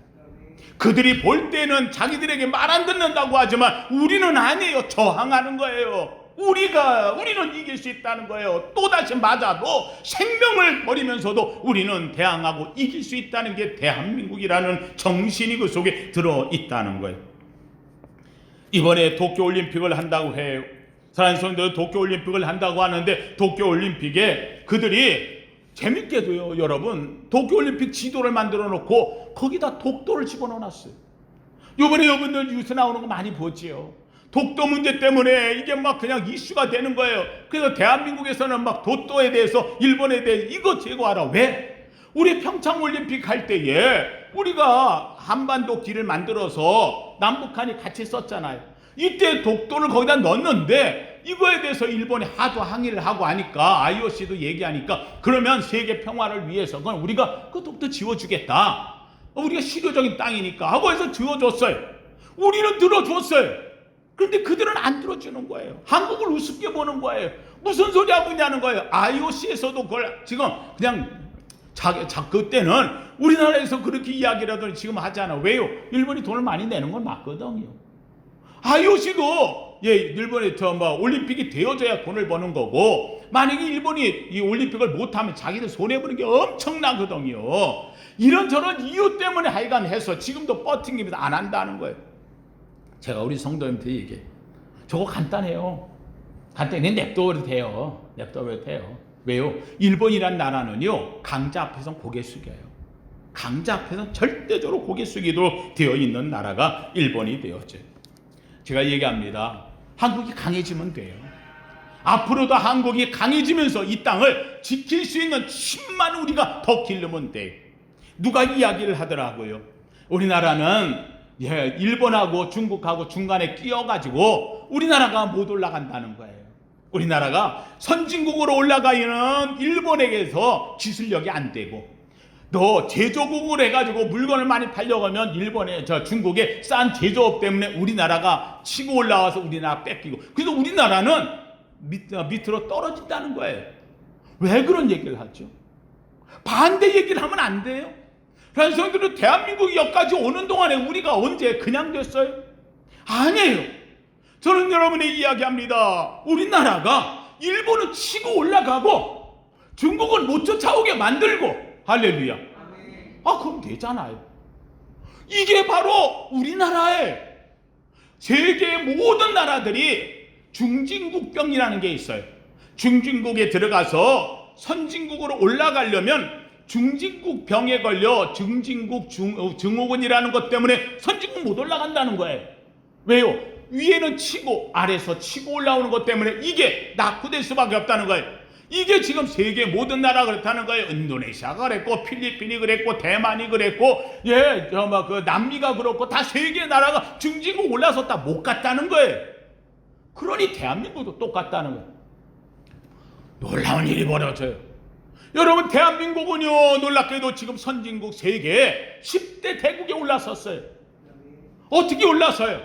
S1: 그들이 볼 때는 자기들에게 말 안 듣는다고 하지만 우리는 아니에요. 저항하는 거예요. 우리는 이길 수 있다는 거예요. 또다시 맞아도 생명을 버리면서도 우리는 대항하고 이길 수 있다는 게 대한민국이라는 정신이 그 속에 들어있다는 거예요. 이번에 도쿄올림픽을 한다고 해요. 사랑하는 성도들, 도쿄올림픽을 한다고 하는데 도쿄올림픽에 그들이 재밌게도요, 여러분, 도쿄올림픽 지도를 만들어 놓고 거기다 독도를 집어넣어 놨어요. 이번에 여러분들 뉴스 나오는 거 많이 보지요. 독도 문제 때문에 이게 막 그냥 이슈가 되는 거예요. 그래서 대한민국에서는 막 독도에 대해서, 일본에 대해서 이거 제거하라. 왜? 우리 평창올림픽 할 때에 우리가 한반도 길을 만들어서 남북한이 같이 썼잖아요. 이때 독도를 거기다 넣었는데 이거에 대해서 일본이 하도 항의를 하고 하니까, IOC도 얘기하니까, 그러면 세계 평화를 위해서는 우리가 그 독도 지워주겠다. 우리가 실효적인 땅이니까 하고 해서 지워줬어요. 우리는 들어줬어요. 그런데 그들은 안 들어주는 거예요. 한국을 우습게 보는 거예요. 무슨 소리 하고 있냐는 거예요. IOC에서도 그걸 지금 그냥 그때는 우리나라에서 그렇게 이야기를 하더니 지금 하잖아. 왜요? 일본이 돈을 많이 내는 건 맞거든요. IOC도 일본에 올림픽이 되어져야 돈을 버는 거고, 만약에 일본이 이 올림픽을 못하면 자기들 손해보는 게 엄청나거든요. 이런저런 이유 때문에 하여간 해서 지금도 버팅기면서 안 한다는 거예요. 제가 우리 성도님한테 얘기해. 저거 간단해요. 간단히 냅둬도 돼요. 냅둬도 돼요. 왜요? 일본이란 나라는요, 강자 앞에서 고개 숙여요. 강자 앞에서 절대적으로 고개 숙이도록 되어 있는 나라가 일본이 되었죠. 제가 얘기합니다. 한국이 강해지면 돼요. 앞으로도 한국이 강해지면서 이 땅을 지킬 수 있는 힘만 우리가 더 기르면 돼요. 누가 이야기를 하더라고요. 우리나라는 일본하고 중국하고 중간에 끼어가지고 우리나라가 못 올라간다는 거예요. 우리나라가 선진국으로 올라가기는 일본에게서 기술력이 안 되고, 또 제조국을 해가지고 물건을 많이 팔려가면 일본에 중국의 싼 제조업 때문에 우리나라가 치고 올라와서 우리나라 뺏기고, 그래서 우리나라는 밑으로 떨어진다는 거예요. 왜 그런 얘기를 하죠? 반대 얘기를 하면 안 돼요. 그래서 성도들은 대한민국이 여기까지 오는 동안에 우리가 언제 그냥 됐어요? 아니에요. 저는 여러분에게 이야기합니다. 우리나라가 일본은 치고 올라가고 중국은 못 쫓아오게 만들고, 할렐루야. 그럼 되잖아요. 이게 바로 우리나라의, 세계의 모든 나라들이 중진국병이라는 게 있어요. 중진국에 들어가서 선진국으로 올라가려면 중진국 병에 걸려 중진국 증후군이라는 것 때문에 선진국 못 올라간다는 거예요. 왜요? 위에는 치고 아래에서 치고 올라오는 것 때문에 이게 낙후될 수밖에 없다는 거예요. 이게 지금 세계 모든 나라가 그렇다는 거예요. 인도네시아가 그랬고, 필리핀이 그랬고, 대만이 그랬고, 그 남미가 그렇고, 다 세계 나라가 중진국 올라섰다 못 갔다는 거예요. 그러니 대한민국도 똑같다는 거예요. 놀라운 일이 벌어져요. 여러분, 대한민국은요, 놀랍게도 지금 선진국 세계 10대 대국에 올라섰어요. 어떻게 올라서요?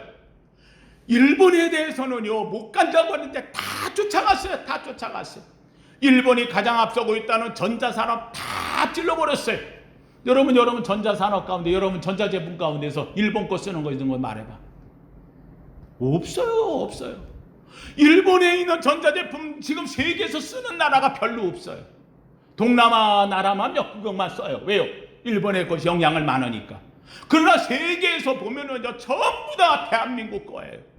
S1: 일본에 대해서는요, 못 간다고 하는데 다 쫓아갔어요. 다 쫓아갔어요. 일본이 가장 앞서고 있다는 전자산업 다 찔러버렸어요. 여러분 전자산업 가운데, 여러분 전자제품 가운데서 일본 거 쓰는 거 있는 거 말해봐. 없어요. 일본에 있는 전자제품 지금 세계에서 쓰는 나라가 별로 없어요. 동남아 나라만 몇 국만 써요. 왜요? 일본의 것이 영향을 많으니까. 그러나 세계에서 보면은 전부 다 대한민국 거예요.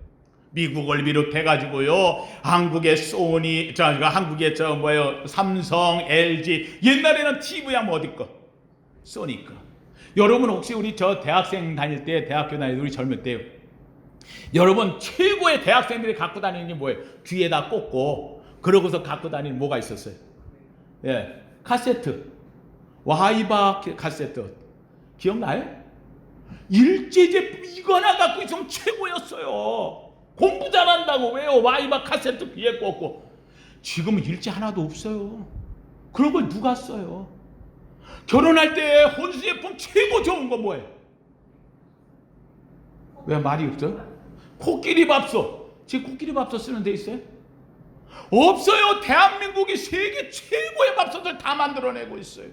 S1: 미국을 비롯해가지고요, 한국의 소니, 한국의 삼성, LG, 옛날에는 TV 하면 어디 거? 소니 거. 여러분 혹시 우리 대학생 다닐 때, 대학교 다닐 때, 우리 젊을 때요, 여러분 최고의 대학생들이 갖고 다니는 게 뭐예요? 귀에다 꽂고 그러고서 갖고 다니는 뭐가 있었어요? 카세트, 와이바 카세트 기억나요? 일제제품 이거 하나 갖고 있으면 최고였어요. 공부 잘한다고. 왜요? 와이바 카세트 귀에 꽂고. 지금은 일제 하나도 없어요. 그런 걸 누가 써요? 결혼할 때 혼수제품 최고 좋은 거 뭐예요? 왜 말이 없어요? 코끼리 밥솥. 지금 코끼리 밥솥 쓰는 데 있어요? 없어요. 대한민국이 세계 최고의 밥솥을 다 만들어내고 있어요.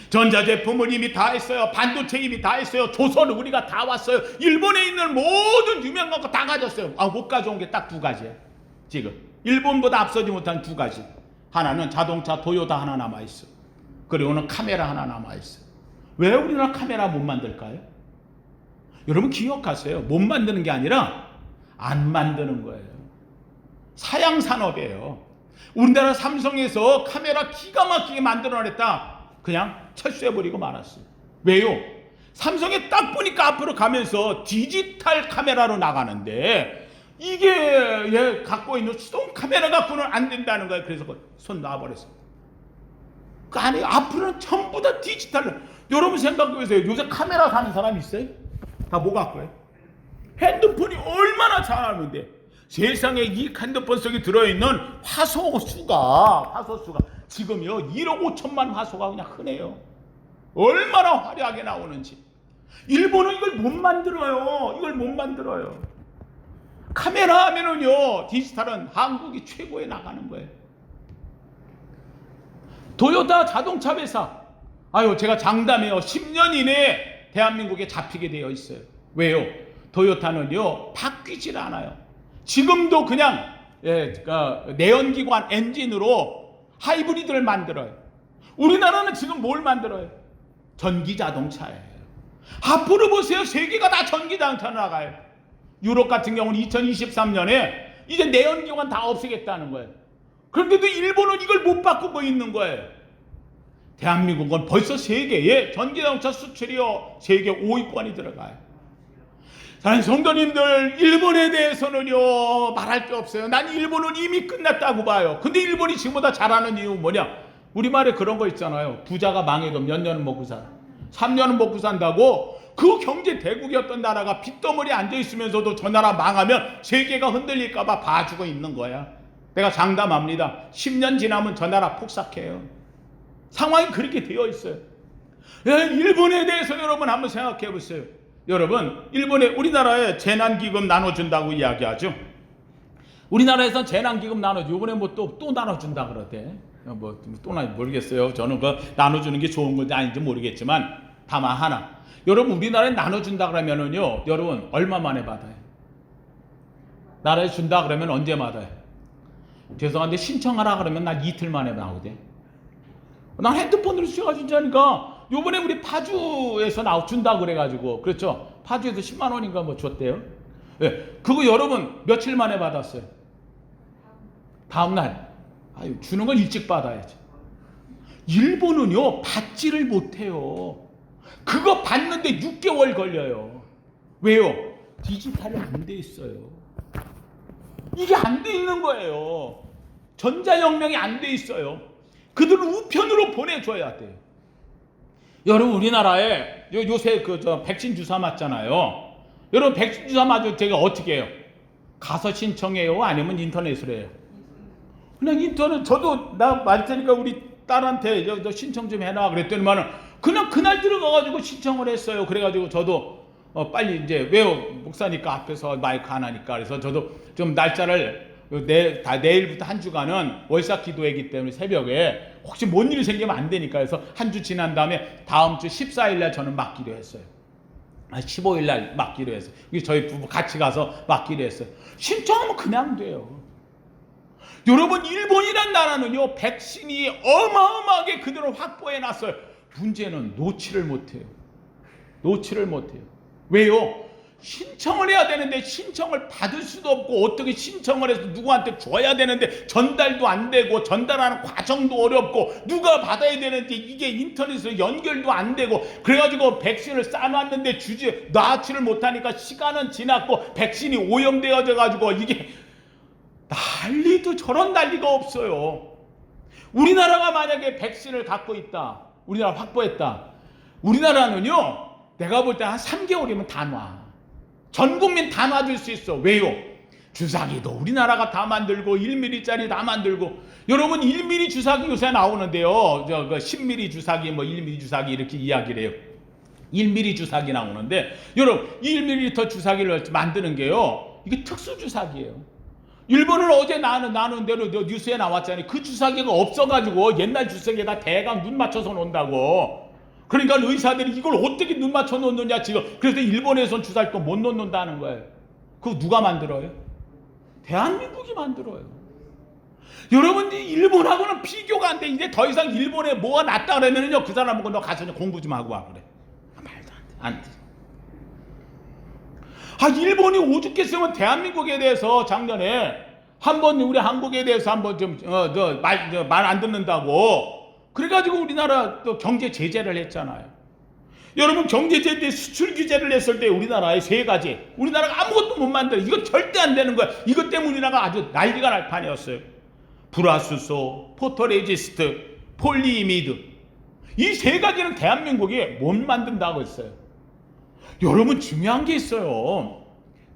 S1: 전자제품은 이미 다 했어요. 반도체 이미 다 했어요. 조선은 우리가 다 왔어요. 일본에 있는 모든 유명한 거 다 가졌어요. 못 가져온 게 딱 2가지예요. 지금 일본보다 앞서지 못한 2가지. 하나는 자동차 토요타 하나 남아있어. 그리고는 카메라 하나 남아있어. 왜 우리나라 카메라 못 만들까요? 여러분 기억하세요. 못 만드는 게 아니라 안 만드는 거예요. 사양산업이에요. 우리나라 삼성에서 카메라 기가 막히게 만들어냈다. 그냥 철수해버리고 말았어요. 왜요? 삼성에 딱 보니까 앞으로 가면서 디지털 카메라로 나가는데 이게 갖고 있는 수동 카메라 갖고는 안 된다는 거예요. 그래서 손 놔버렸어요. 그 안에 앞으로는 전부 다 디지털로. 여러분 생각해보세요. 요새 카메라 사는 사람 있어요? 다 뭐 갖고 해요? 핸드폰이 얼마나 잘하는데 세상에 이 핸드폰 속에 들어있는 화소수가 지금요 1억 5천만 화소가 그냥 흔해요. 얼마나 화려하게 나오는지. 일본은 이걸 못 만들어요. 카메라 하면은요 디지털은 한국이 최고에 나가는 거예요. 도요타 자동차 회사, 제가 장담해요. 10년 이내에 대한민국에 잡히게 되어 있어요. 왜요? 도요타는요 바뀌질 않아요. 지금도 그냥 내연기관 엔진으로 하이브리드를 만들어요. 우리나라는 지금 뭘 만들어요? 전기자동차예요. 앞으로 보세요. 세계가 다 전기자동차로 나가요. 유럽 같은 경우는 2023년에 이제 내연기관 다 없애겠다는 거예요. 그런데도 일본은 이걸 못 바꾸고 있는 거예요. 대한민국은 벌써 세계에 전기자동차 수출이요 세계 5위권이 들어가요. 사랑하는 성도님들, 일본에 대해서는요 말할 게 없어요. 난 일본은 이미 끝났다고 봐요. 근데 일본이 지금보다 잘하는 이유는 뭐냐? 우리말에 그런 거 있잖아요. 부자가 망해도 몇 년은 먹고 살아. 3년은 먹고 산다고. 그 경제 대국이었던 나라가 빚더머리에 앉아있으면서도 저 나라 망하면 세계가 흔들릴까 봐 봐주고 있는 거야. 내가 장담합니다. 10년 지나면 저 나라 폭삭해요. 상황이 그렇게 되어 있어요. 일본에 대해서 여러분 한번 생각해 보세요. 여러분, 일본에 우리나라에 재난기금 나눠준다고 이야기하죠. 우리나라에서 재난기금 나눠줘. 이번에 뭐 또 나눠준다 그러대. 모르겠어요. 저는 그 나눠주는 게 좋은 건지 아닌지 모르겠지만 다만 하나. 여러분 우리나라에 나눠준다 그러면은요. 여러분 얼마 만에 받아요? 나라에 준다 그러면 언제 받아요? 죄송한데 신청하라 그러면 난 이틀 만에 나오대. 난 핸드폰으로 시켜가지고 요번에 우리 파주에서 준다 그래가지고 그렇죠. 파주에서 10만 원인가 뭐 줬대요. 예, 그거 여러분 며칠 만에 받았어요? 다음날. 아유, 주는 건 일찍 받아야지. 일본은요 받지를 못해요. 그거 받는데 6개월 걸려요. 왜요? 디지털이 안 돼 있어요. 이게 안 돼 있는 거예요. 전자혁명이 안 돼 있어요. 그들은 우편으로 보내줘야 돼요. 여러분 우리나라에 요새 백신 주사 맞잖아요. 여러분 백신 주사 맞을 때 어떻게 해요? 가서 신청해요? 아니면 인터넷으로 해요? 그냥 인터넷. 저도 나 맞을 테니까 우리 딸한테 너 신청 좀 해놔 그랬더니만은 그냥 그날 들어가가지고 신청을 했어요. 그래가지고 저도 빨리 이제 왜요? 목사니까 앞에서 마이크 안 하니까 그래서 저도 좀 날짜를 내일부터 한 주간은 월삭 기도회이기 때문에 새벽에 혹시 뭔 일이 생기면 안 되니까 해서 한 주 지난 다음에 다음 주 14일 날 저는 맞기로 했어요. 15일 날 맞기로 했어요. 저희 부부 같이 가서 맞기로 했어요. 신청하면 그냥 돼요. 여러분 일본이란 나라는요 백신이 어마어마하게 그대로 확보해 놨어요. 문제는 놓지를 못해요. 왜요? 신청을 해야 되는데 신청을 받을 수도 없고 어떻게 신청을 해서 누구한테 줘야 되는데 전달도 안 되고 전달하는 과정도 어렵고 누가 받아야 되는데 이게 인터넷으로 연결도 안 되고 그래가지고 백신을 싸놨는데 놔치를 못하니까 시간은 지났고 백신이 오염되어져 가지고 이게 난리도 저런 난리가 없어요. 우리나라가 만약에 백신을 갖고 있다, 우리나라 확보했다, 우리나라는요 내가 볼 때 한 3개월이면 다 놔. 전 국민 다 놔줄 수 있어. 왜요? 주사기도 우리나라가 다 만들고 1mm짜리 다 만들고. 여러분 1mm 주사기 요새 나오는데요. 10mm 주사기 1mm 주사기 이렇게 이야기를 해요. 1mm 주사기 나오는데 여러분 1ml 주사기를 만드는 게요 이게 특수 주사기예요. 일본은 어제 나눈 대로 뉴스에 나왔잖아요. 그 주사기가 없어가지고 옛날 주사기에다 대강 눈 맞춰서 놓는다고. 그러니까 의사들이 이걸 어떻게 눈 맞춰 놓느냐 지금. 그래서 일본에선 주사를 또 못 놓는다는 거예요. 그거 누가 만들어요? 대한민국이 만들어요. 여러분들이 일본하고는 비교가 안 돼. 이제 더 이상 일본에 뭐가 낫다 그러면요 그 사람하고 너 가서 공부 좀 하고 와 그래. 말도 안 돼. 일본이 오죽했으면 대한민국에 대해서 작년에 한번 우리 한국에 대해서 한번 좀 말 안 듣는다고 그래가지고 우리나라 또 경제 제재를 했잖아요. 여러분 경제 제재 수출 규제를 했을 때 우리나라에 3가지 우리나라가 아무것도 못 만들어. 이거 절대 안 되는 거야. 이것 때문에 우리나라가 아주 난리가 날 판이었어요. 불화수소, 포토레지스트, 폴리이미드 이 3가지는 대한민국이 못 만든다고 했어요. 여러분 중요한 게 있어요.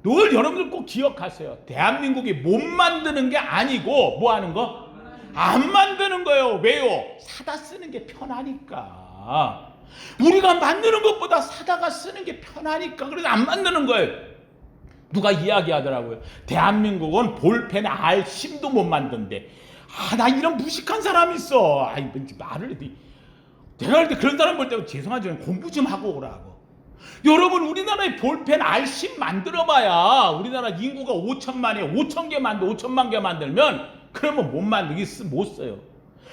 S1: 늘 여러분들 꼭 기억하세요. 대한민국이 못 만드는 게 아니고 뭐 하는 거? 안 만드는 거예요. 왜요? 사다 쓰는 게 편하니까. 우리가 만드는 것보다 사다가 쓰는 게 편하니까. 그래서 안 만드는 거예요. 누가 이야기하더라고요. 대한민국은 볼펜 R10도 못 만든대. 나 이런 무식한 사람 있어. 말을 해. 내가 할 때 그런 사람 볼 때 죄송하지만 공부 좀 하고 오라고. 여러분 우리나라에 볼펜 R10 만들어봐야 우리나라 인구가 5천만에 5천만 개 만들면 그러면 못 써요.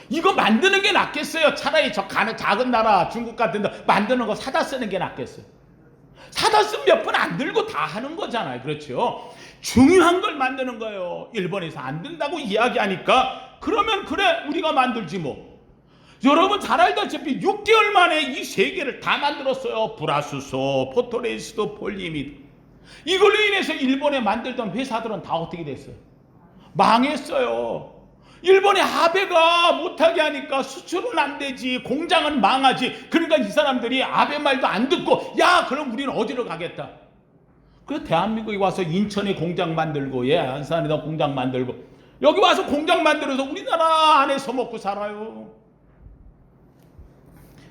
S1: 이거 만드는 게 낫겠어요. 차라리 작은 나라 중국 같은 데 만드는 거 사다 쓰는 게 낫겠어요. 사다 쓰면 몇 분 안 들고 다 하는 거잖아요. 그렇죠? 중요한 걸 만드는 거예요. 일본에서 안 된다고 이야기하니까 그러면 그래 우리가 만들지 뭐. 여러분 잘 알다시피 6개월 만에 이 3개를 다 만들었어요. 불화수소, 포토레지스트, 폴리이미드. 이걸로 인해서 일본에 만들던 회사들은 다 어떻게 됐어요? 망했어요. 일본의 아베가 못하게 하니까 수출은 안 되지, 공장은 망하지. 그러니까 이 사람들이 아베 말도 안 듣고 야 그럼 우리는 어디로 가겠다. 그래서 대한민국에 와서 인천에 공장 만들고 안산에다 공장 만들고 여기 와서 공장 만들어서 우리나라 안에서 먹고 살아요.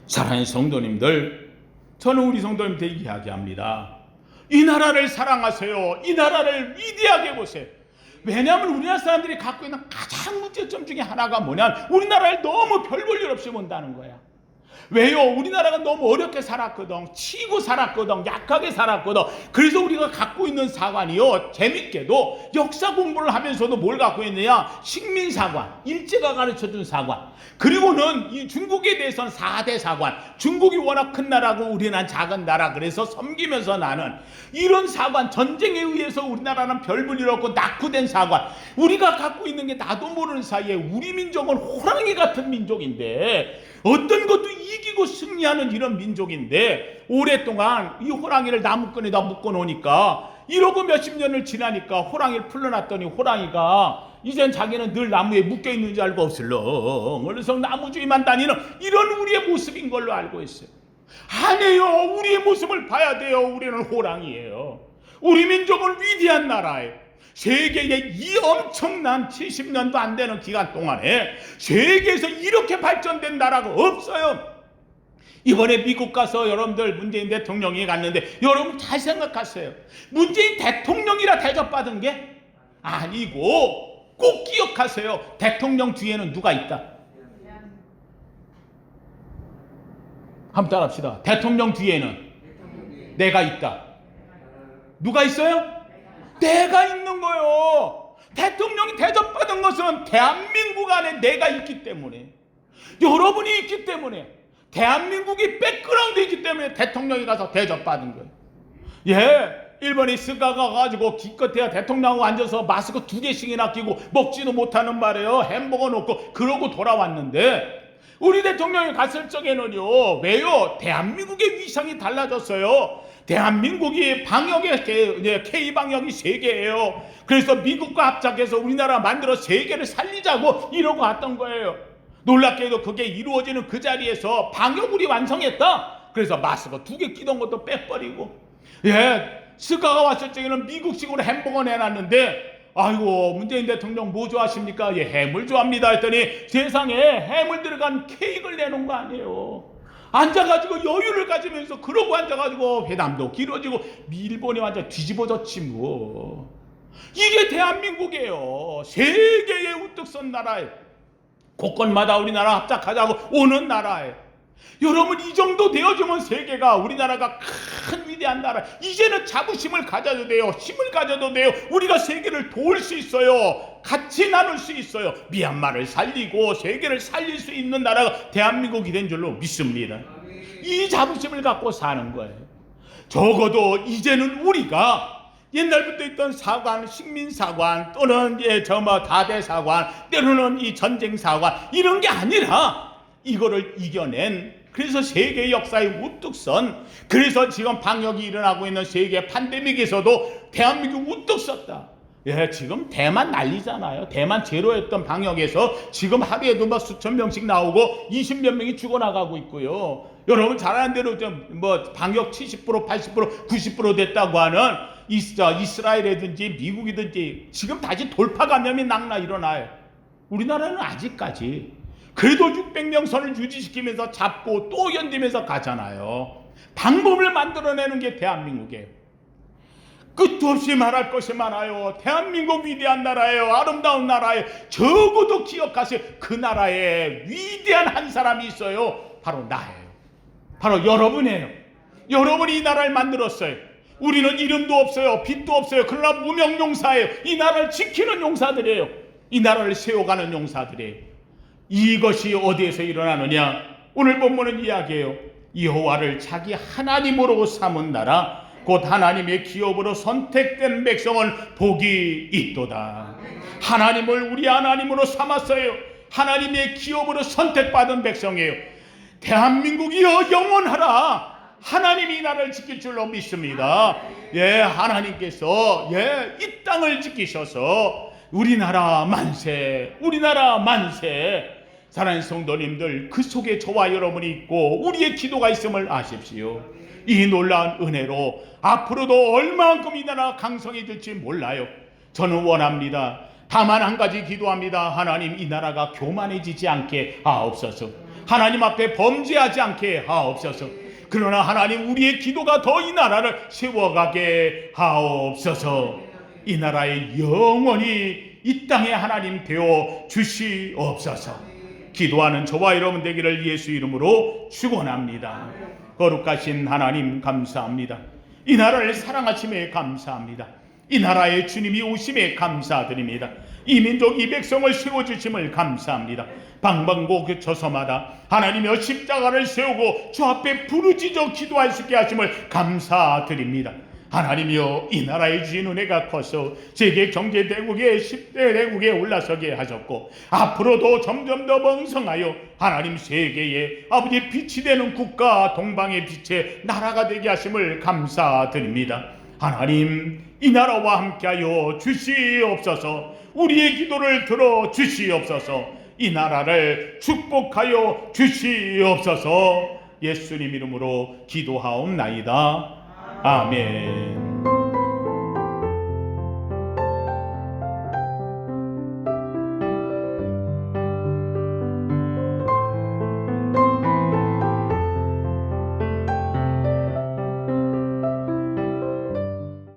S1: 사랑하는 성도님들, 저는 우리 성도님들 이야기합니다. 이 나라를 사랑하세요. 이 나라를 위대하게 보세요. 왜냐하면 우리나라 사람들이 갖고 있는 가장 문제점 중에 하나가 뭐냐, 우리나라를 너무 별 볼 일 없이 본다는 거야. 왜요? 우리나라가 너무 어렵게 살았거든. 치고 살았거든. 약하게 살았거든. 그래서 우리가 갖고 있는 사관이요, 재밌게도 역사 공부를 하면서도 뭘 갖고 있느냐, 식민사관, 일제가 가르쳐준 사관, 그리고는 이 중국에 대해서는 4대 사관. 중국이 워낙 큰 나라고 우리는 작은 나라, 그래서 섬기면서 나는 이런 사관, 전쟁에 의해서 우리나라는 별 볼 일 없고 낙후된 사관. 우리가 갖고 있는 게 나도 모르는 사이에 우리 민족은 호랑이 같은 민족인데, 어떤 것도 이기고 승리하는 이런 민족인데, 오랫동안 이 호랑이를 나무끈에다 묶어놓으니까, 이러고 몇십 년을 지나니까 호랑이를 풀러놨더니 호랑이가 이젠 자기는 늘 나무에 묶여있는 줄 알고 어슬렁어슬렁 나무주위만 다니는 이런 우리의 모습인 걸로 알고 있어요. 아니에요. 우리의 모습을 봐야 돼요. 우리는 호랑이에요. 우리 민족은 위대한 나라예요. 세계에 이 엄청난 70년도 안 되는 기간 동안에 세계에서 이렇게 발전된 나라가 없어요. 이번에 미국 가서 여러분들 문재인 대통령이 갔는데, 여러분 잘 생각하세요. 문재인 대통령이라 대접받은 게 아니고, 꼭 기억하세요. 대통령 뒤에는 누가 있다? 한번 따라합시다. 대통령 뒤에는 내가 있다. 누가 있어요? 내가 있는 거예요. 대통령이 대접받은 것은 대한민국 안에 내가 있기 때문에, 여러분이 있기 때문에, 대한민국이 백그라운드에 있기 때문에 대통령이 가서 대접받은 거예요. 예, 일본이 스가가 가지고 기껏해야 대통령하고 앉아서 마스크 2개씩이나 끼고 먹지도 못하는 말이에요. 햄버거 놓고 그러고 돌아왔는데, 우리 대통령이 갔을 적에는요, 왜요? 대한민국의 위상이 달라졌어요. 대한민국이 방역의 K방역이 세계예요. 그래서 미국과 합작해서 우리나라 만들어 세계를 살리자고 이러고 왔던 거예요. 놀랍게도 그게 이루어지는 그 자리에서 방역물이 완성했다. 그래서 마스크 2개 끼던 것도 빼버리고, 예, 스가가 왔을 적에는 미국식으로 햄버거 내놨는데, 아이고 문재인 대통령 뭐 좋아하십니까? 예, 해물 좋아합니다 했더니 세상에 해물 들어간 케이크를 내놓은 거 아니에요. 앉아가지고 여유를 가지면서 그러고 앉아가지고 회담도 길어지고, 일본이 완전 뒤집어졌지 뭐. 이게 대한민국이에요. 세계에 우뚝 선 나라예요. 곳곳마다 우리나라 합작하자고 오는 나라예요. 여러분, 이 정도 되어주면 세계가 우리나라가 큰 위대한 나라, 이제는 자부심을 가져도 돼요. 힘을 가져도 돼요. 우리가 세계를 도울 수 있어요. 같이 나눌 수 있어요. 미얀마를 살리고 세계를 살릴 수 있는 나라가 대한민국이 된 줄로 믿습니다. 이 자부심을 갖고 사는 거예요. 적어도 이제는 우리가 옛날부터 있던 사관, 식민사관, 또는 다대사관, 때로는 이 전쟁사관, 이런 게 아니라 이거를 이겨낸, 그래서 세계 역사의 우뚝 선, 그래서 지금 방역이 일어나고 있는 세계 팬데믹에서도 대한민국 우뚝 섰다. 예, 지금 대만 난리잖아요. 대만 제로였던 방역에서 지금 하루에도 막 수천 명씩 나오고 20몇 명이 죽어나가고 있고요. 여러분 잘 아는 대로 방역 70%, 80%, 90% 됐다고 하는 이스라엘이든지 미국이든지 지금 다시 돌파 감염이 낭나 일어나요. 우리나라는 아직까지 그래도 600명 선을 유지시키면서 잡고 또 견디면서 가잖아요. 방법을 만들어내는 게 대한민국이에요. 끝도 없이 말할 것이 많아요. 대한민국 위대한 나라예요. 아름다운 나라예요. 적어도 기억하세요. 그 나라에 위대한 한 사람이 있어요. 바로 나예요. 바로 여러분이에요. 여러분이 이 나라를 만들었어요. 우리는 이름도 없어요. 빛도 없어요. 그러나 무명용사예요. 이 나라를 지키는 용사들이에요. 이 나라를 세워가는 용사들이에요. 이것이 어디에서 일어나느냐? 오늘 본문은 이야기해요. 여호와를 자기 하나님으로 삼은 나라, 곧 하나님의 기업으로 선택된 백성은 복이 있도다. 하나님을 우리 하나님으로 삼았어요. 하나님의 기업으로 선택받은 백성이에요. 대한민국이여 영원하라. 하나님이 이 나라를 지킬 줄로 믿습니다. 예, 하나님께서 이 땅을 지키셔서 우리나라 만세, 우리나라 만세. 사랑하는 성도님들, 그 속에 저와 여러분이 있고 우리의 기도가 있음을 아십시오. 이 놀라운 은혜로 앞으로도 얼마만큼 이 나라가 강성해질지 몰라요. 저는 원합니다. 다만 한 가지 기도합니다. 하나님, 이 나라가 교만해지지 않게 하옵소서. 하나님 앞에 범죄하지 않게 하옵소서. 그러나 하나님, 우리의 기도가 더 이 나라를 세워가게 하옵소서. 이 나라에 영원히 이 땅에 하나님 되어 주시옵소서. 기도하는 저와 여러분 되기를 예수 이름으로 축원합니다. 거룩하신 하나님 감사합니다. 이 나라를 사랑하심에 감사합니다. 이 나라에 주님이 오심에 감사드립니다. 이 민족 이 백성을 세워주심을 감사합니다. 방방곡곡처서마다 하나님의 십자가를 세우고 주 앞에 부르짖어 기도할 수 있게 하심을 감사드립니다. 하나님이여, 이 나라의 주인 은혜가 커서 세계 경제 대국의 10대 대국에 올라서게 하셨고 앞으로도 점점 더 번성하여 하나님 세계에 아버지 빛이 되는 국가, 동방의 빛의 나라가 되게 하심을 감사드립니다. 하나님, 이 나라와 함께하여 주시옵소서. 우리의 기도를 들어 주시옵소서. 이 나라를 축복하여 주시옵소서. 예수님 이름으로 기도하옵나이다. 아멘.